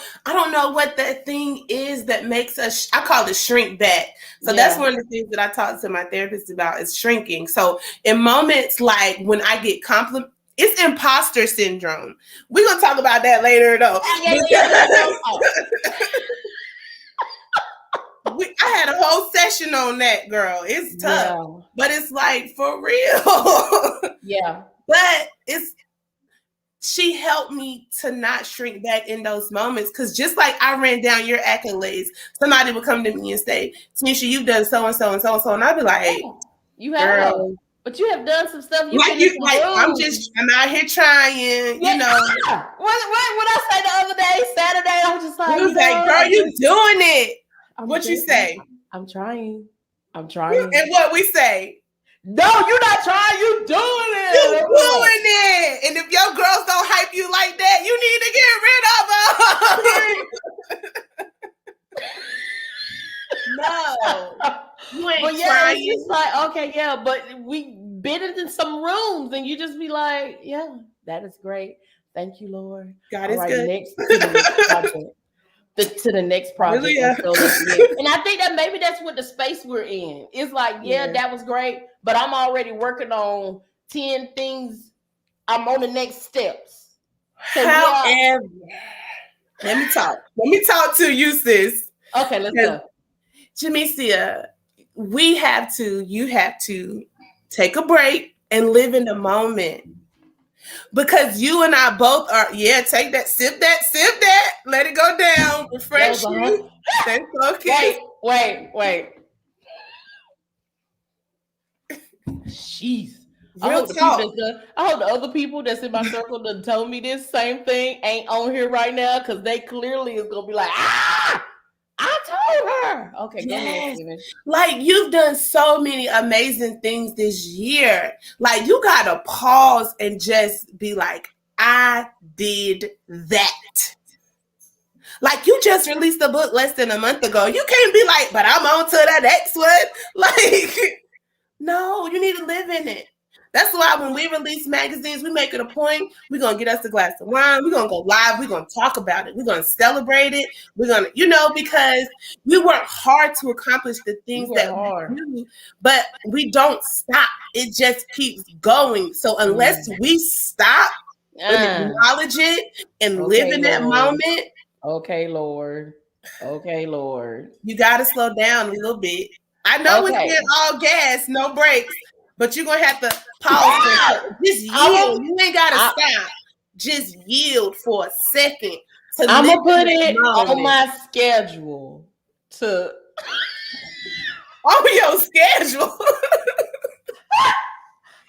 what that thing is that makes us. I call it shrink back. So that's one of the things that I talk to my therapist about is shrinking. So in moments like when I get compliments, it's imposter syndrome. We're gonna talk about that later, though. I had a whole session on that, girl. It's tough, but it's like for real. Yeah, but she helped me to not shrink back in those moments. Because just like I ran down your accolades, somebody would come to me and say, Teneshia, you've done so and so and so and so. And I'd be like, hey, you have, girl. But you have done some stuff. I'm out here trying, you know. What I say the other day, Saturday, I was just like, girl, you doing it. What you say? I'm trying. And what we say? No, you're not trying. You doing it. You doing it. And if your girls don't hype you like that, you need to get rid of them. No. You ain't trying. It's just like, okay, yeah, but we been in some rooms and you just be like, yeah, that is great. Thank you, Lord. God is good. Next to the next project. Really? And I think that maybe that's what the space we're in. It's like, that was great, but I'm already working on 10 things. I'm on the next steps. So however, let me talk to you, sis. Okay, let's go. Jameica, you have to take a break and live in the moment. Because you and I both are, take that, sip that, let it go down, refresh you. That's okay. Wait. Jeez. I hope the other people that's in my circle that told me this same thing ain't on here right now, because they clearly is gonna be like, I told her. Okay, go ahead. Like, you've done so many amazing things this year. Like, you gotta pause and just be like, I did that. Like, you just released a book less than a month ago. You can't be like, but I'm on to the next one. Like, no, you need to live in it. That's why when we release magazines, we make it a point. We're going to get us a glass of wine. We're going to go live. We're going to talk about it. We're going to celebrate it. We're going to, because we work hard to accomplish the things that we do, but we don't stop. It just keeps going. So unless we stop and acknowledge it and live in that moment. Okay, Lord. You got to slow down a little bit. I know it's been all gas, no brakes. But you're going to have to pause. Just yield. You ain't got to stop. Just yield for a second. I'm going to put it on my schedule. On your schedule?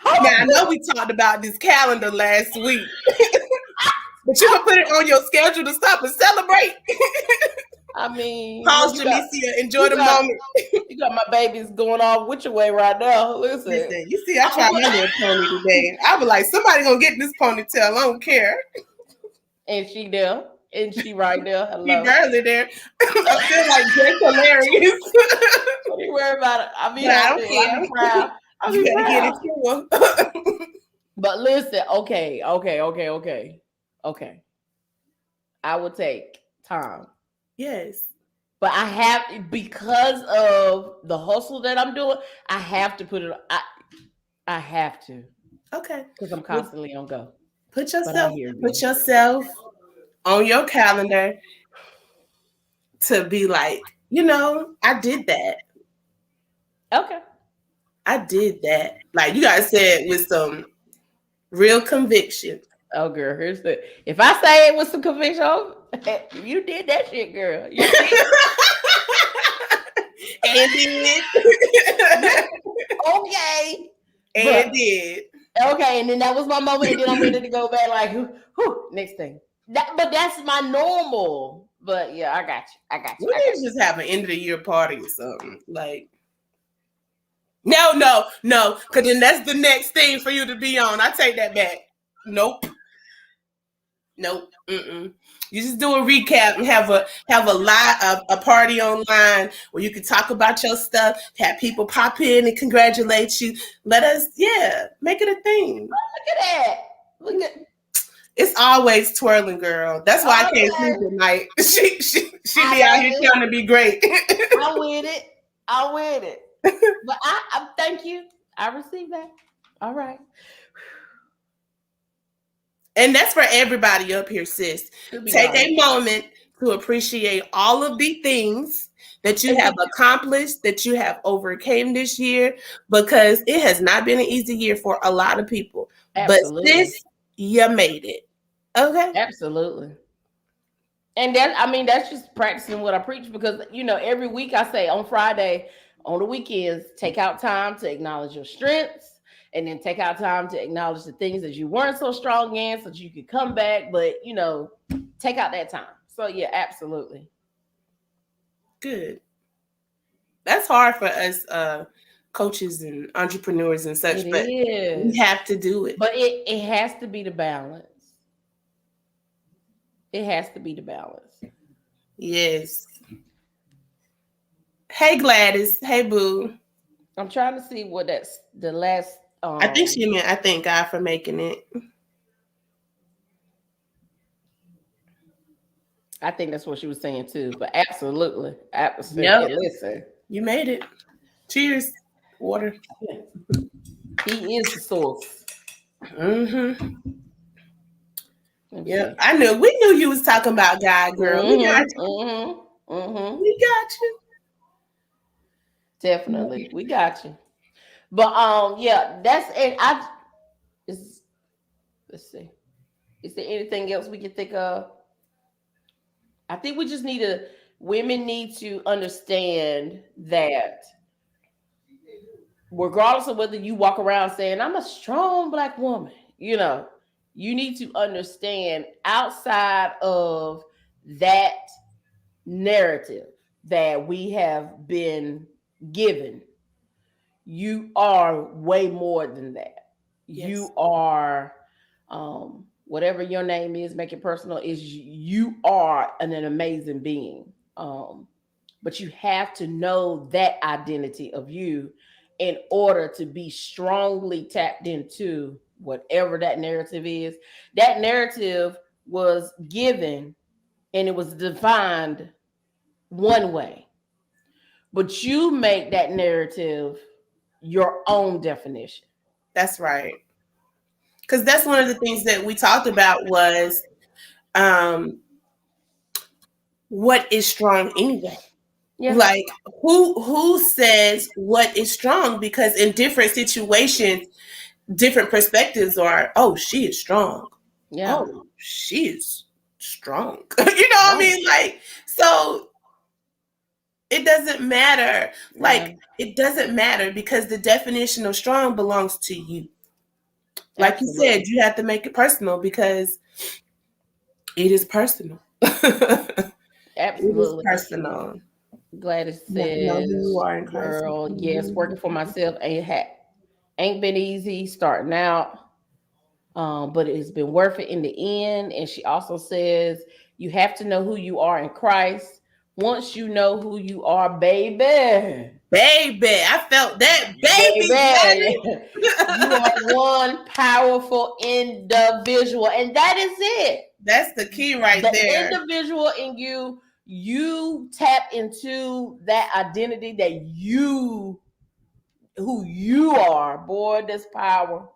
Now, I know we talked about this calendar last week. But you can put it on your schedule to stop and celebrate. I mean, pause, Jameica. Enjoy the moment. You got my babies going off with your way right now. Listen, you see, I tried my little pony today. I was like, somebody gonna get this ponytail. I don't care. And she there, and she right there. Hello. She barely there. I feel like that's hilarious. Don't you worry about it. I don't care. I be proud. Get it to her. But listen, okay. I will take time. Yes. But I have, because of the hustle that I'm doing, I have to put it, I have to. Okay. Because I'm constantly on go. Put yourself on your calendar to be like, I did that. Okay. I did that. Like, you guys said with some real conviction. Oh, girl, if I say it with some conviction, you did that shit, girl. You did. And did. Okay. And did. Okay, and then that was my moment, and then I'm ready to go back like, whew, next thing. But that's my normal. But yeah, I got you. We need to just have an end of the year party or something. Like, no, because then that's the next thing for you to be on. I take that back. Nope. You just do a recap and have a party online where you can talk about your stuff, have people pop in and congratulate you. Let us, make it a thing. Look at that. It's always twirling, girl. That's why I can't sleep at night. She be out here trying to be great. I with it. I with it. But I thank you. I received that. All right. And that's for everybody up here, sis. Take a moment to appreciate all of the things that you have accomplished, that you have overcame this year, because it has not been an easy year for a lot of people. Absolutely. But sis, you made it. Okay? Absolutely. And that's just practicing what I preach, because, every week I say on Friday, on the weekends, take out time to acknowledge your strengths, and then take out time to acknowledge the things that you weren't so strong in so that you could come back. But, take out that time. So, yeah, absolutely. Good. That's hard for us coaches and entrepreneurs and such, but we have to do it. But it has to be the balance. It has to be the balance. Yes. Hey, Gladys. Hey, boo. I'm trying to see what that's the last. I think she meant, I thank God for making it. I think that's what she was saying too. But absolutely. Yep. Listen. You made it. Cheers. Water. He is the source. Mm-hmm. Yeah, I knew. We knew you was talking about God, girl. We got you. We got you. Definitely, we got you. But yeah, that's it. Let's see. Is there anything else we can think of? I think we just women need to understand that regardless of whether you walk around saying, I'm a strong Black woman, you need to understand, outside of that narrative that we have been given, you are way more than that. Yes. You are, whatever your name is, make it personal, is you are an amazing being. But you have to know that identity of you in order to be strongly tapped into whatever that narrative is. That narrative was given and it was defined one way, but you make that narrative your own definition. That's right. Because that's one of the things that we talked about was what is strong anyway? Yeah. Like who says what is strong? Because in different situations, different perspectives are, oh, she is strong. Yeah. Oh, she is strong. You know what I mean? Like, so it doesn't matter. Like, it doesn't matter because the definition of strong belongs to you. Like Absolutely. You said, you have to make it personal because it is personal. Absolutely. It is personal. Gladys says, girl, yes, working for myself ain't been easy starting out, but it's been worth it in the end. And she also says, you have to know who you are in Christ. Once you know who you are, baby, I felt that, baby. You are one powerful individual, and that is it. That's the key right there. The individual in you tap into that identity that who you are. Boy, this power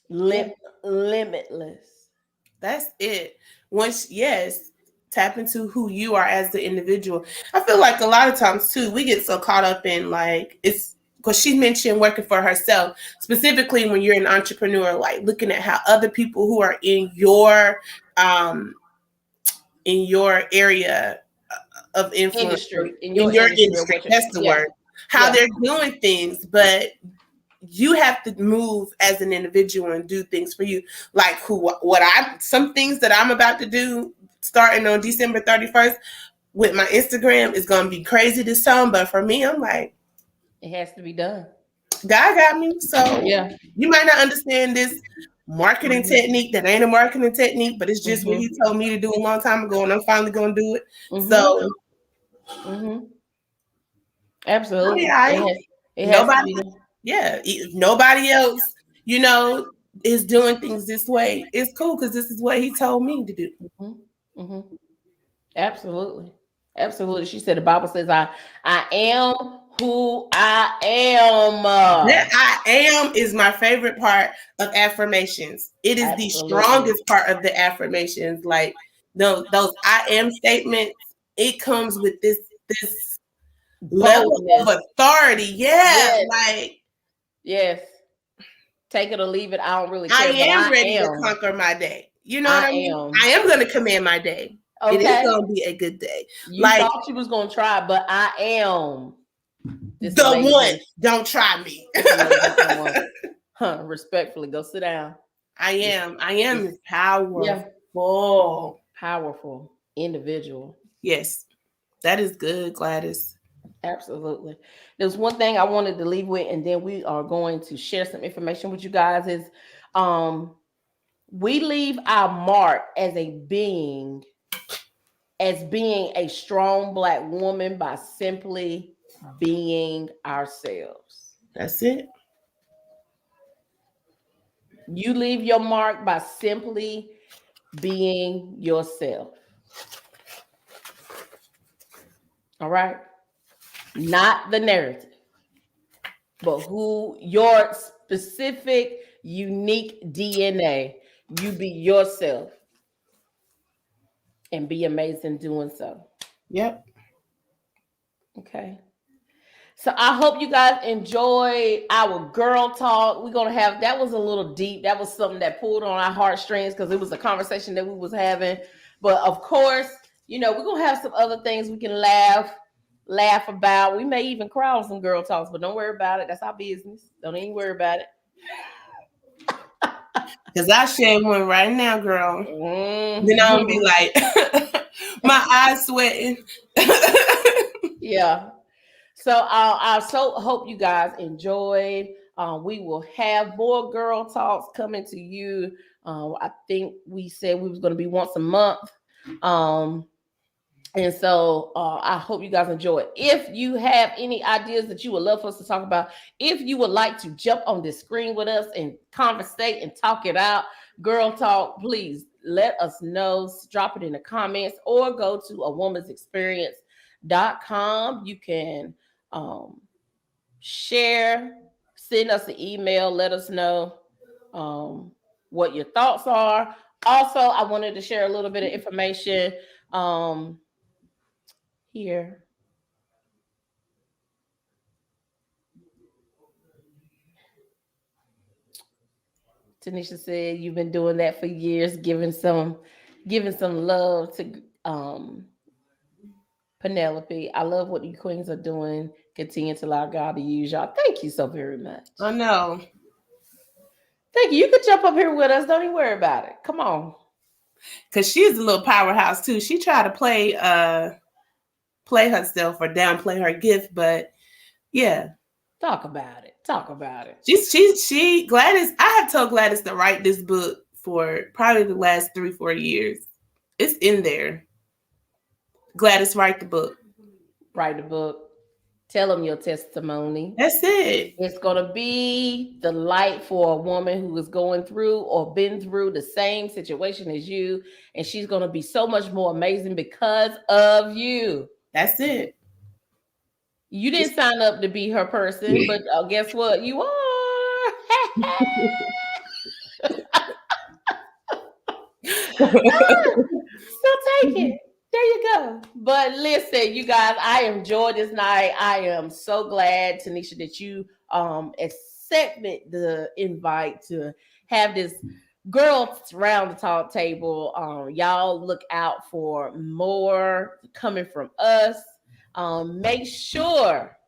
limitless. That's it. Once, yes, tap into who you are as the individual. I feel like a lot of times too, we get so caught up in like, it's because she mentioned working for herself, specifically when you're an entrepreneur, like looking at how other people who are in your area of influence, in your industry, that's the word, how they're doing things, but you have to move as an individual and do things for you. Like some things that I'm about to do starting on December 31st with my Instagram is going to be crazy this time. But for me, I'm like, it has to be done. God got me. So yeah, you might not understand this marketing technique that ain't a marketing technique, but it's just what he told me to do a long time ago, and I'm finally going to do it. So, absolutely. Nobody else, is doing things this way, it's cool because this is what he told me to do. Mm-hmm. Mm-hmm. Absolutely. Absolutely. She said the Bible says, I am who I am. That I am is my favorite part of affirmations. It is the strongest part of the affirmations. Like those I am statements, it comes with this level of authority. Yeah. Yes. Like, yes. Take it or leave it. I don't really care. I am ready to conquer my day. You know what I mean? I am going to command my day. Okay. It is going to be a good day. You thought you was going to try, but I am the one. Don't try me. Respectfully, go sit down. I am powerful. Yeah. Powerful individual. Yes. That is good, Gladys. Absolutely. There's one thing I wanted to leave with, and then we are going to share some information with you guys is we leave our mark as being a strong Black woman by simply being ourselves. That's it. You leave your mark by simply being yourself. All right? Not the narrative, but who your specific, unique DNA. You be yourself and be amazing doing so. Yep. Okay. So I hope you guys enjoyed our girl talk. We're going to have, that was a little deep. That was something that pulled on our heartstrings because it was a conversation that we was having. But of course, we're going to have some other things we can laugh about. We may even cry on some girl talks, but don't worry about it. That's our business. Don't even worry about it. Because I share one right now, girl. Mm-hmm. Then I'm going to be like, my eyes sweating. Yeah. So I so hope you guys enjoyed. We will have more girl talks coming to you. I think we said we was going to be once a month. And so I hope you guys enjoy it. If you have any ideas that you would love for us to talk about, if you would like to jump on this screen with us and conversate and talk it out, girl talk, please let us know. Drop it in the comments or go to awomansexperience.com. You can share, send us an email, let us know what your thoughts are. Also, I wanted to share a little bit of information here. Tanisha said you've been doing that for years, giving some love to Penelope. I love what you queens are doing. Continue to allow God to use y'all. Thank you so very much. I know. Thank you. You could jump up here with us. Don't even worry about it. Come on. Because she's a little powerhouse too. She tried to play herself or downplay her gift, but yeah. Talk about it. She Gladys, I have told Gladys to write this book for probably the last 3-4 years. It's in there. Gladys, write the book. Tell them your testimony. That's it. It's going to be the light for a woman who is going through or been through the same situation as you. And she's going to be so much more amazing because of you. That's it. You didn't sign up to be her person, but guess what? You are. So take it. There you go. But listen, you guys, I enjoyed this night. I am so glad, Tanisha, that you accepted the invite to have this girls round the talk table. Y'all look out for more coming from us. Make sure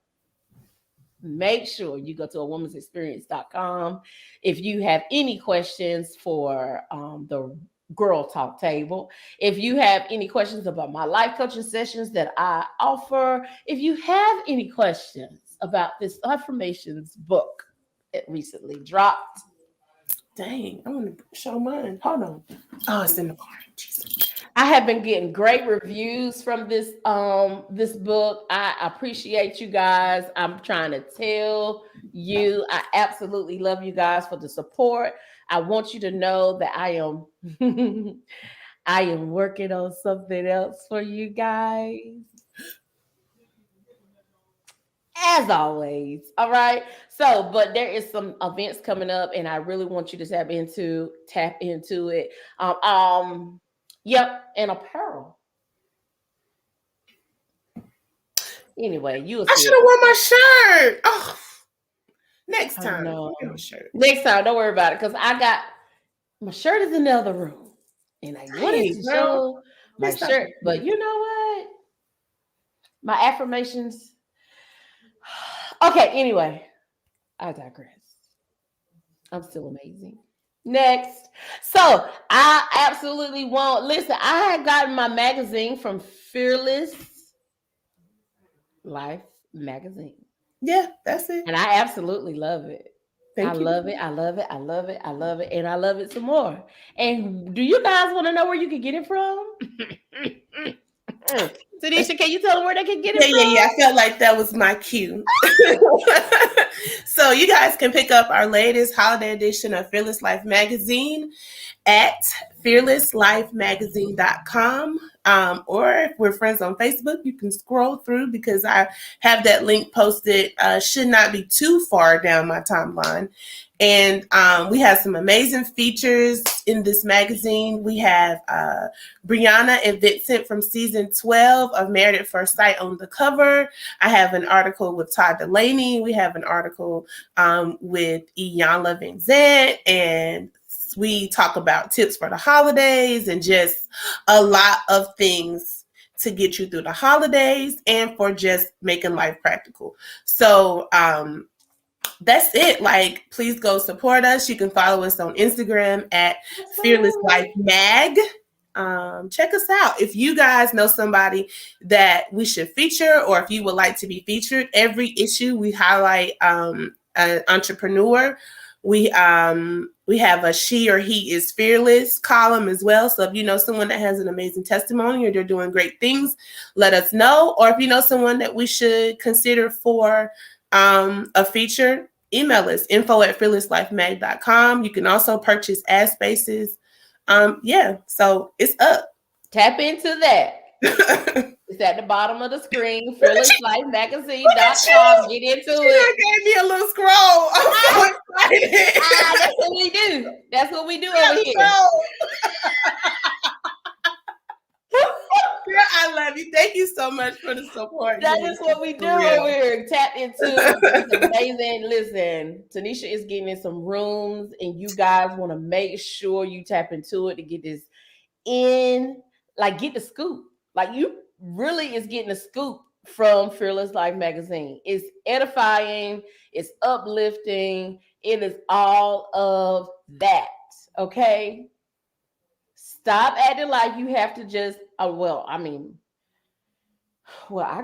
you go to awomansexperience.com. If you have any questions for the girl talk table, if you have any questions about my life coaching sessions that I offer, if you have any questions about this affirmations book it recently dropped. Dang, I want to show mine. Hold on. Oh, it's in the car. Jesus. I have been getting great reviews from this book. I appreciate you guys. I'm trying to tell you, I absolutely love you guys for the support. I want you to know that I am I am working on something else for you guys. As always. All right. So, but there is some events coming up, and I really want you to tap into it. Yep, and apparel. Anyway, you'll I see should it. have worn my shirt. Oh, next time. No. Shirt. Next time, don't worry about it, because I got my shirt is in the other room, and I wanted to show my shirt, but you know what? My affirmations. Okay. Anyway, I digress. I'm still amazing. Next. So I absolutely won't listen. I had gotten my magazine from Fearless Life Magazine. Yeah, that's it. And I absolutely love it. I love it. I love it. I love it. I love it. And I love it some more. And do you guys want to know where you can get it from? Tanisha, can you tell them where they can get it from? Yeah. I felt like that was my cue. So you guys can pick up our latest holiday edition of Fearless Life Magazine at fearlesslifemagazine.com. Or if we're friends on Facebook, you can scroll through because I have that link posted. Should not be too far down my timeline. And we have some amazing features in this magazine. We have Brianna and Vincent from season 12 of Married at First Sight on the cover. I have an article with Todd Delaney. We have an article with Iyanla Van Zant, and we talk about tips for the holidays and just a lot of things to get you through the holidays and for just making life practical. So that's it. Like, please go support us. You can follow us on Instagram at Fearless Life Mag. Check us out. If you guys know somebody that we should feature, or if you would like to be featured, every issue we highlight an entrepreneur. We have a she or he is fearless column as well. So if you know someone that has an amazing testimony or they're doing great things, let us know. Or if you know someone that we should consider for a feature, email us info@fearlesslifemag.com. You can also purchase ad spaces. So it's up. Tap into that. It's at the bottom of the screen, fearlesslifemagazine.com. Get into it. Gave me a little scroll. I'm so excited. That's what we do. That's what we do over here. Girl, I love you. Thank you so much for the support. That is what we do over here. Tap into it's amazing. Listen, Tanisha is getting in some rooms, and you guys want to make sure you tap into it to get this in, like get the scoop. Like you really is getting a scoop from Fearless Life Magazine. It's edifying, it's uplifting, it is all of that. Okay. Stop acting like you have to just, I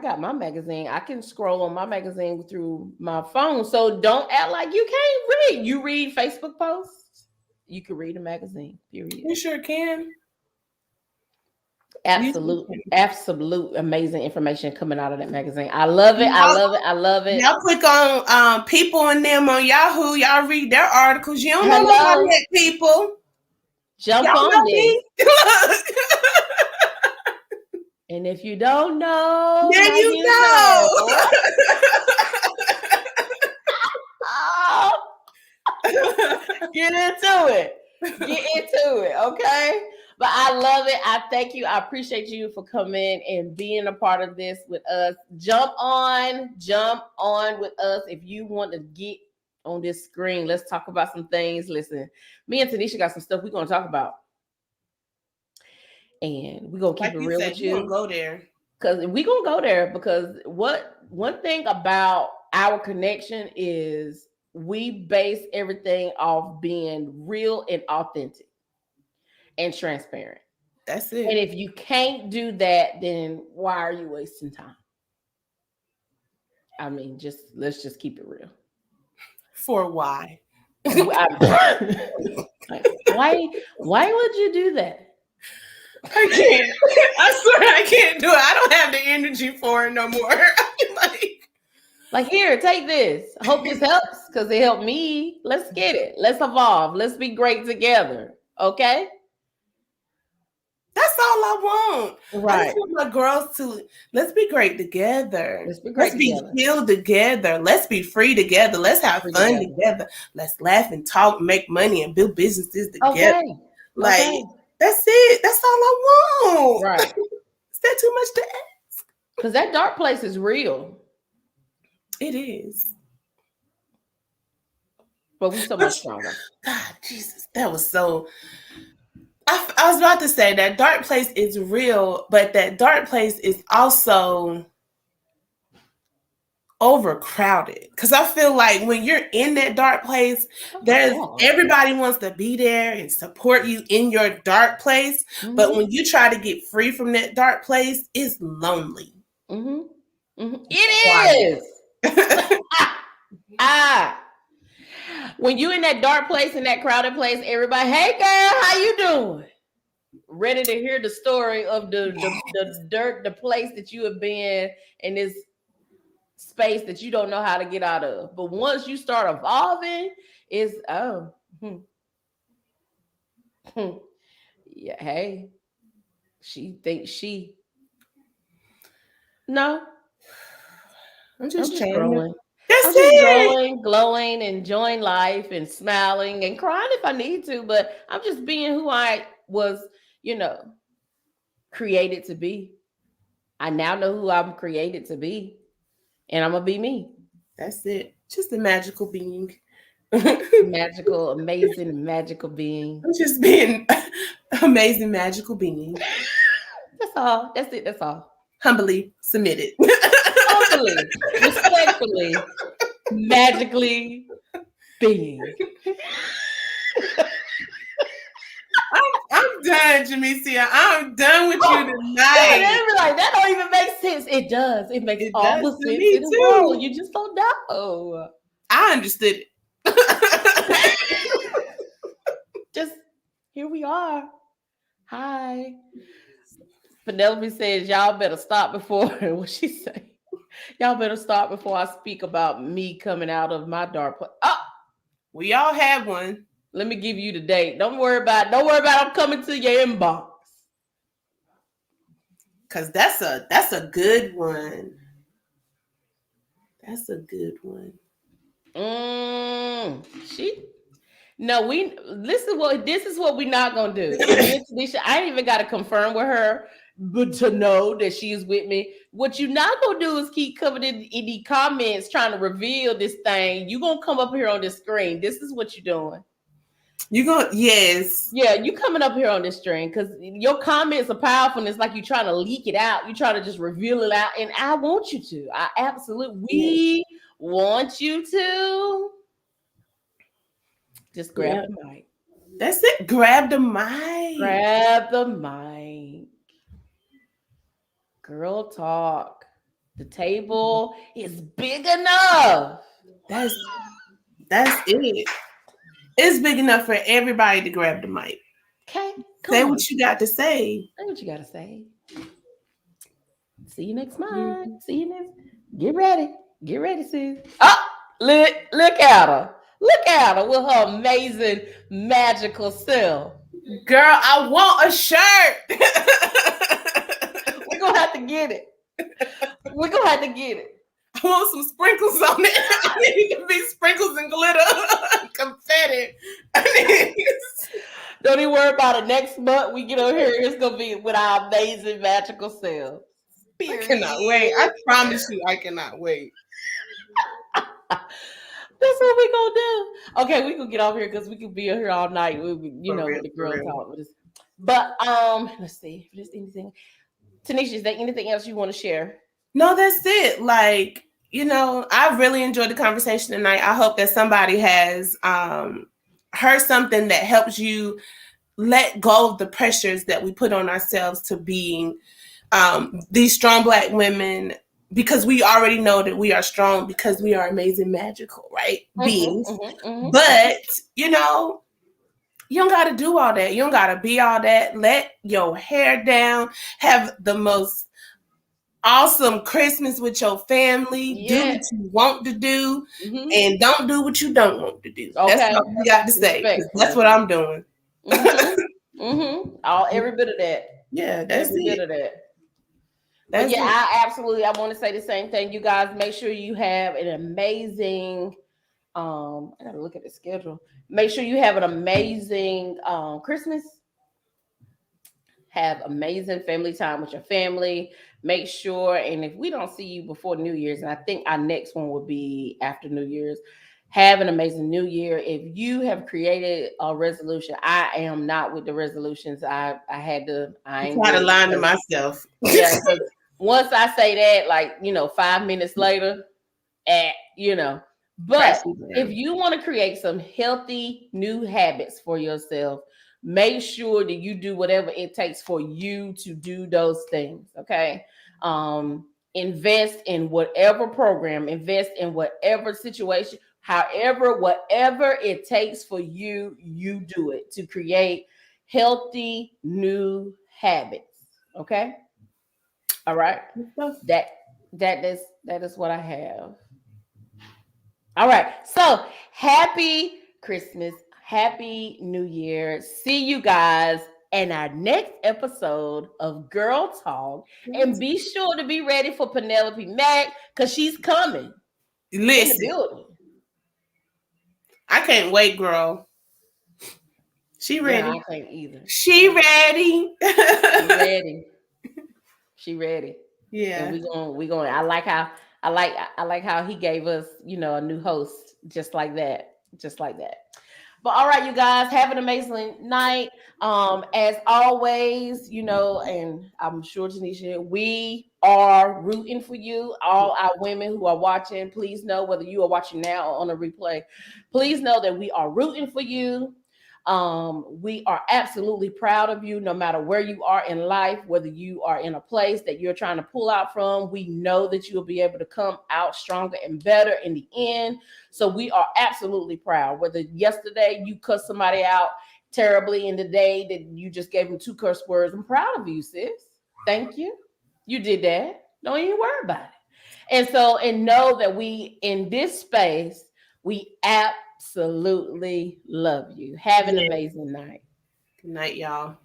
got my magazine. I can scroll on my magazine through my phone. So don't act like you can't read. You read Facebook posts, you can read a magazine, period. You sure can. Absolute amazing information coming out of that magazine. I love it. I love it. I love it. Y'all click on People and Them on Yahoo. Y'all read their articles. You don't know about that, people. Jump on this. And if you don't know, then you know. Get into it. Okay? But I love it. I thank you. I appreciate you for coming and being a part of this with us. Jump on with us if you want to get on this screen. Let's talk about some things. Listen, me and Tanisha got some stuff we're going to talk about. And we're going to keep it real with you. We're going to go there. Because we're going to go there because one thing about our connection is we base everything off being real and authentic and transparent. That's it. And if you can't do that, then why are you wasting time? I mean, let's just keep it real. For why? Why would you do that? I can't. I swear I can't do it. I don't have the energy for it no more. Like, here, take this. I hope this helps because it helped me. Let's get it. Let's evolve. Let's be great together. Okay? That's all I want. Right. I just want my girls to let's be great together. Let's be great together. Healed together. Let's be free together. Let's have fun together. Let's laugh and talk, make money, and build businesses together. Okay. Like, that's it. That's all I want. Right. Is that too much to ask? Because that dark place is real. It is. But we're so much stronger. God, Jesus, that was so... I was about to say that dark place is real, but that dark place is also overcrowded. Because I feel like when you're in that dark place, everybody wants to be there and support you in your dark place. Mm-hmm. But when you try to get free from that dark place, it's lonely. Mm-hmm. Mm-hmm. It is. When you in that dark place, in that crowded place, everybody, hey girl, how you doing? Ready to hear the story of the place that you have been in, this space that you don't know how to get out of. But once you start evolving, it's yeah, hey, she thinks she. No, I'm just growing. I'm just growing, glowing, enjoying life and smiling and crying if I need to, but I'm just being who I was, created to be. I now know who I'm created to be, and I'm going to be me. That's it. Just a magical being. Magical, amazing, magical being. I'm just being amazing, magical being. That's all. That's it. That's all. Humbly submitted. Humbly, respectfully, magically being. I'm done, Jameica. I'm done with you tonight. That don't even make sense. It does. It makes all the sense in the world. You just don't know. I understood it. Just here we are. Hi. Penelope says, y'all better stop before, what she say? Y'all better stop before I speak about me coming out of my dark place. Oh, we all have one. Let me give you the date. Don't worry about I'm coming to your inbox. Cause that's a good one. That's a good one. This is what we're not gonna do. I ain't even gotta confirm with her, but to know that she's with me. What you're not gonna do is keep coming in the comments trying to reveal this thing. You're gonna come up here on this screen. This is what you're doing. Yes. Yeah, you coming up here on this string because your comments are powerful and it's like you're trying to leak it out. You try to just reveal it out. And I want you to. We want you to. Just grab the mic. That's it. Grab the mic. Grab the mic. Girl talk. The table is big enough. That's it. It's big enough for everybody to grab the mic. Okay. Say what you got to say. Say what you got to say. See you next month. See you next. Get ready. Get ready, sis. Oh, look at her. Look at her with her amazing, magical self. Girl, I want a shirt. We're going to have to get it. We're going to have to get it. I want some sprinkles on it. I need to be sprinkles and glitter. Confetti. Don't even worry about it. Next month we get over here, it's going to be with our amazing, magical self. I cannot wait. I promise you, I cannot wait. That's what we gonna do. Okay, we can get off here because we could be here all night. With the girls talk with us. But let's see if there's anything. Teneshia, is there anything else you want to share? No, that's it. Like, I really enjoyed the conversation tonight. I hope that somebody has heard something that helps you let go of the pressures that we put on ourselves to being these strong Black women. Because we already know that we are strong because we are amazing, magical, right? Beings. But, you don't got to do all that. You don't got to be all that. Let your hair down. Have the most awesome Christmas with your family. Do what you want to do, and don't do what you don't want to do. Okay. That's all you got to say. That's what I'm doing. Every bit of that. Yeah, that's every bit of that. But yeah, I want to say the same thing. You guys, make sure you have an amazing. I gotta look at the schedule. Make sure you have an amazing Christmas. Have amazing family time with your family. Make sure, and if we don't see you before New Year's, and I think our next one will be after New Year's, have an amazing New Year. If you have created a resolution, I am not with the resolutions. I had to. I ain't try to lie to myself. Yeah, because once I say that, like 5 minutes later, But if you want to create some healthy new habits for yourself, make sure that you do whatever it takes for you to do those things. Okay. Invest in whatever program, invest in whatever situation, however, whatever it takes for you, you do it to create healthy new habits. Okay. All right. That is what I have. All right. So happy Christmas. Happy New Year. See you guys in our next episode of Girl Talk. And be sure to be ready for Penelope Mack because she's coming. Listen. In the building. I can't wait, girl. She ready. No, I can't either. She ready. She ready. She ready. Yeah. And we going. I like how he gave us, a new host just like that. Just like that. But all right, you guys, have an amazing night. As always, and I'm sure, Tanisha, we are rooting for you. All our women who are watching, please know, whether you are watching now or on a replay, please know that we are rooting for you. We are absolutely proud of you, no matter where you are in life, whether you are in a place that you're trying to pull out from. We know that you'll be able to come out stronger and better in the end. So we are absolutely proud. Whether yesterday you cussed somebody out terribly and the day that you just gave them 2 curse words, I'm proud of you, sis. Thank you. You did that. Don't even worry about it. And know that we, in this space, we absolutely love you. Have an amazing night. Good night, y'all.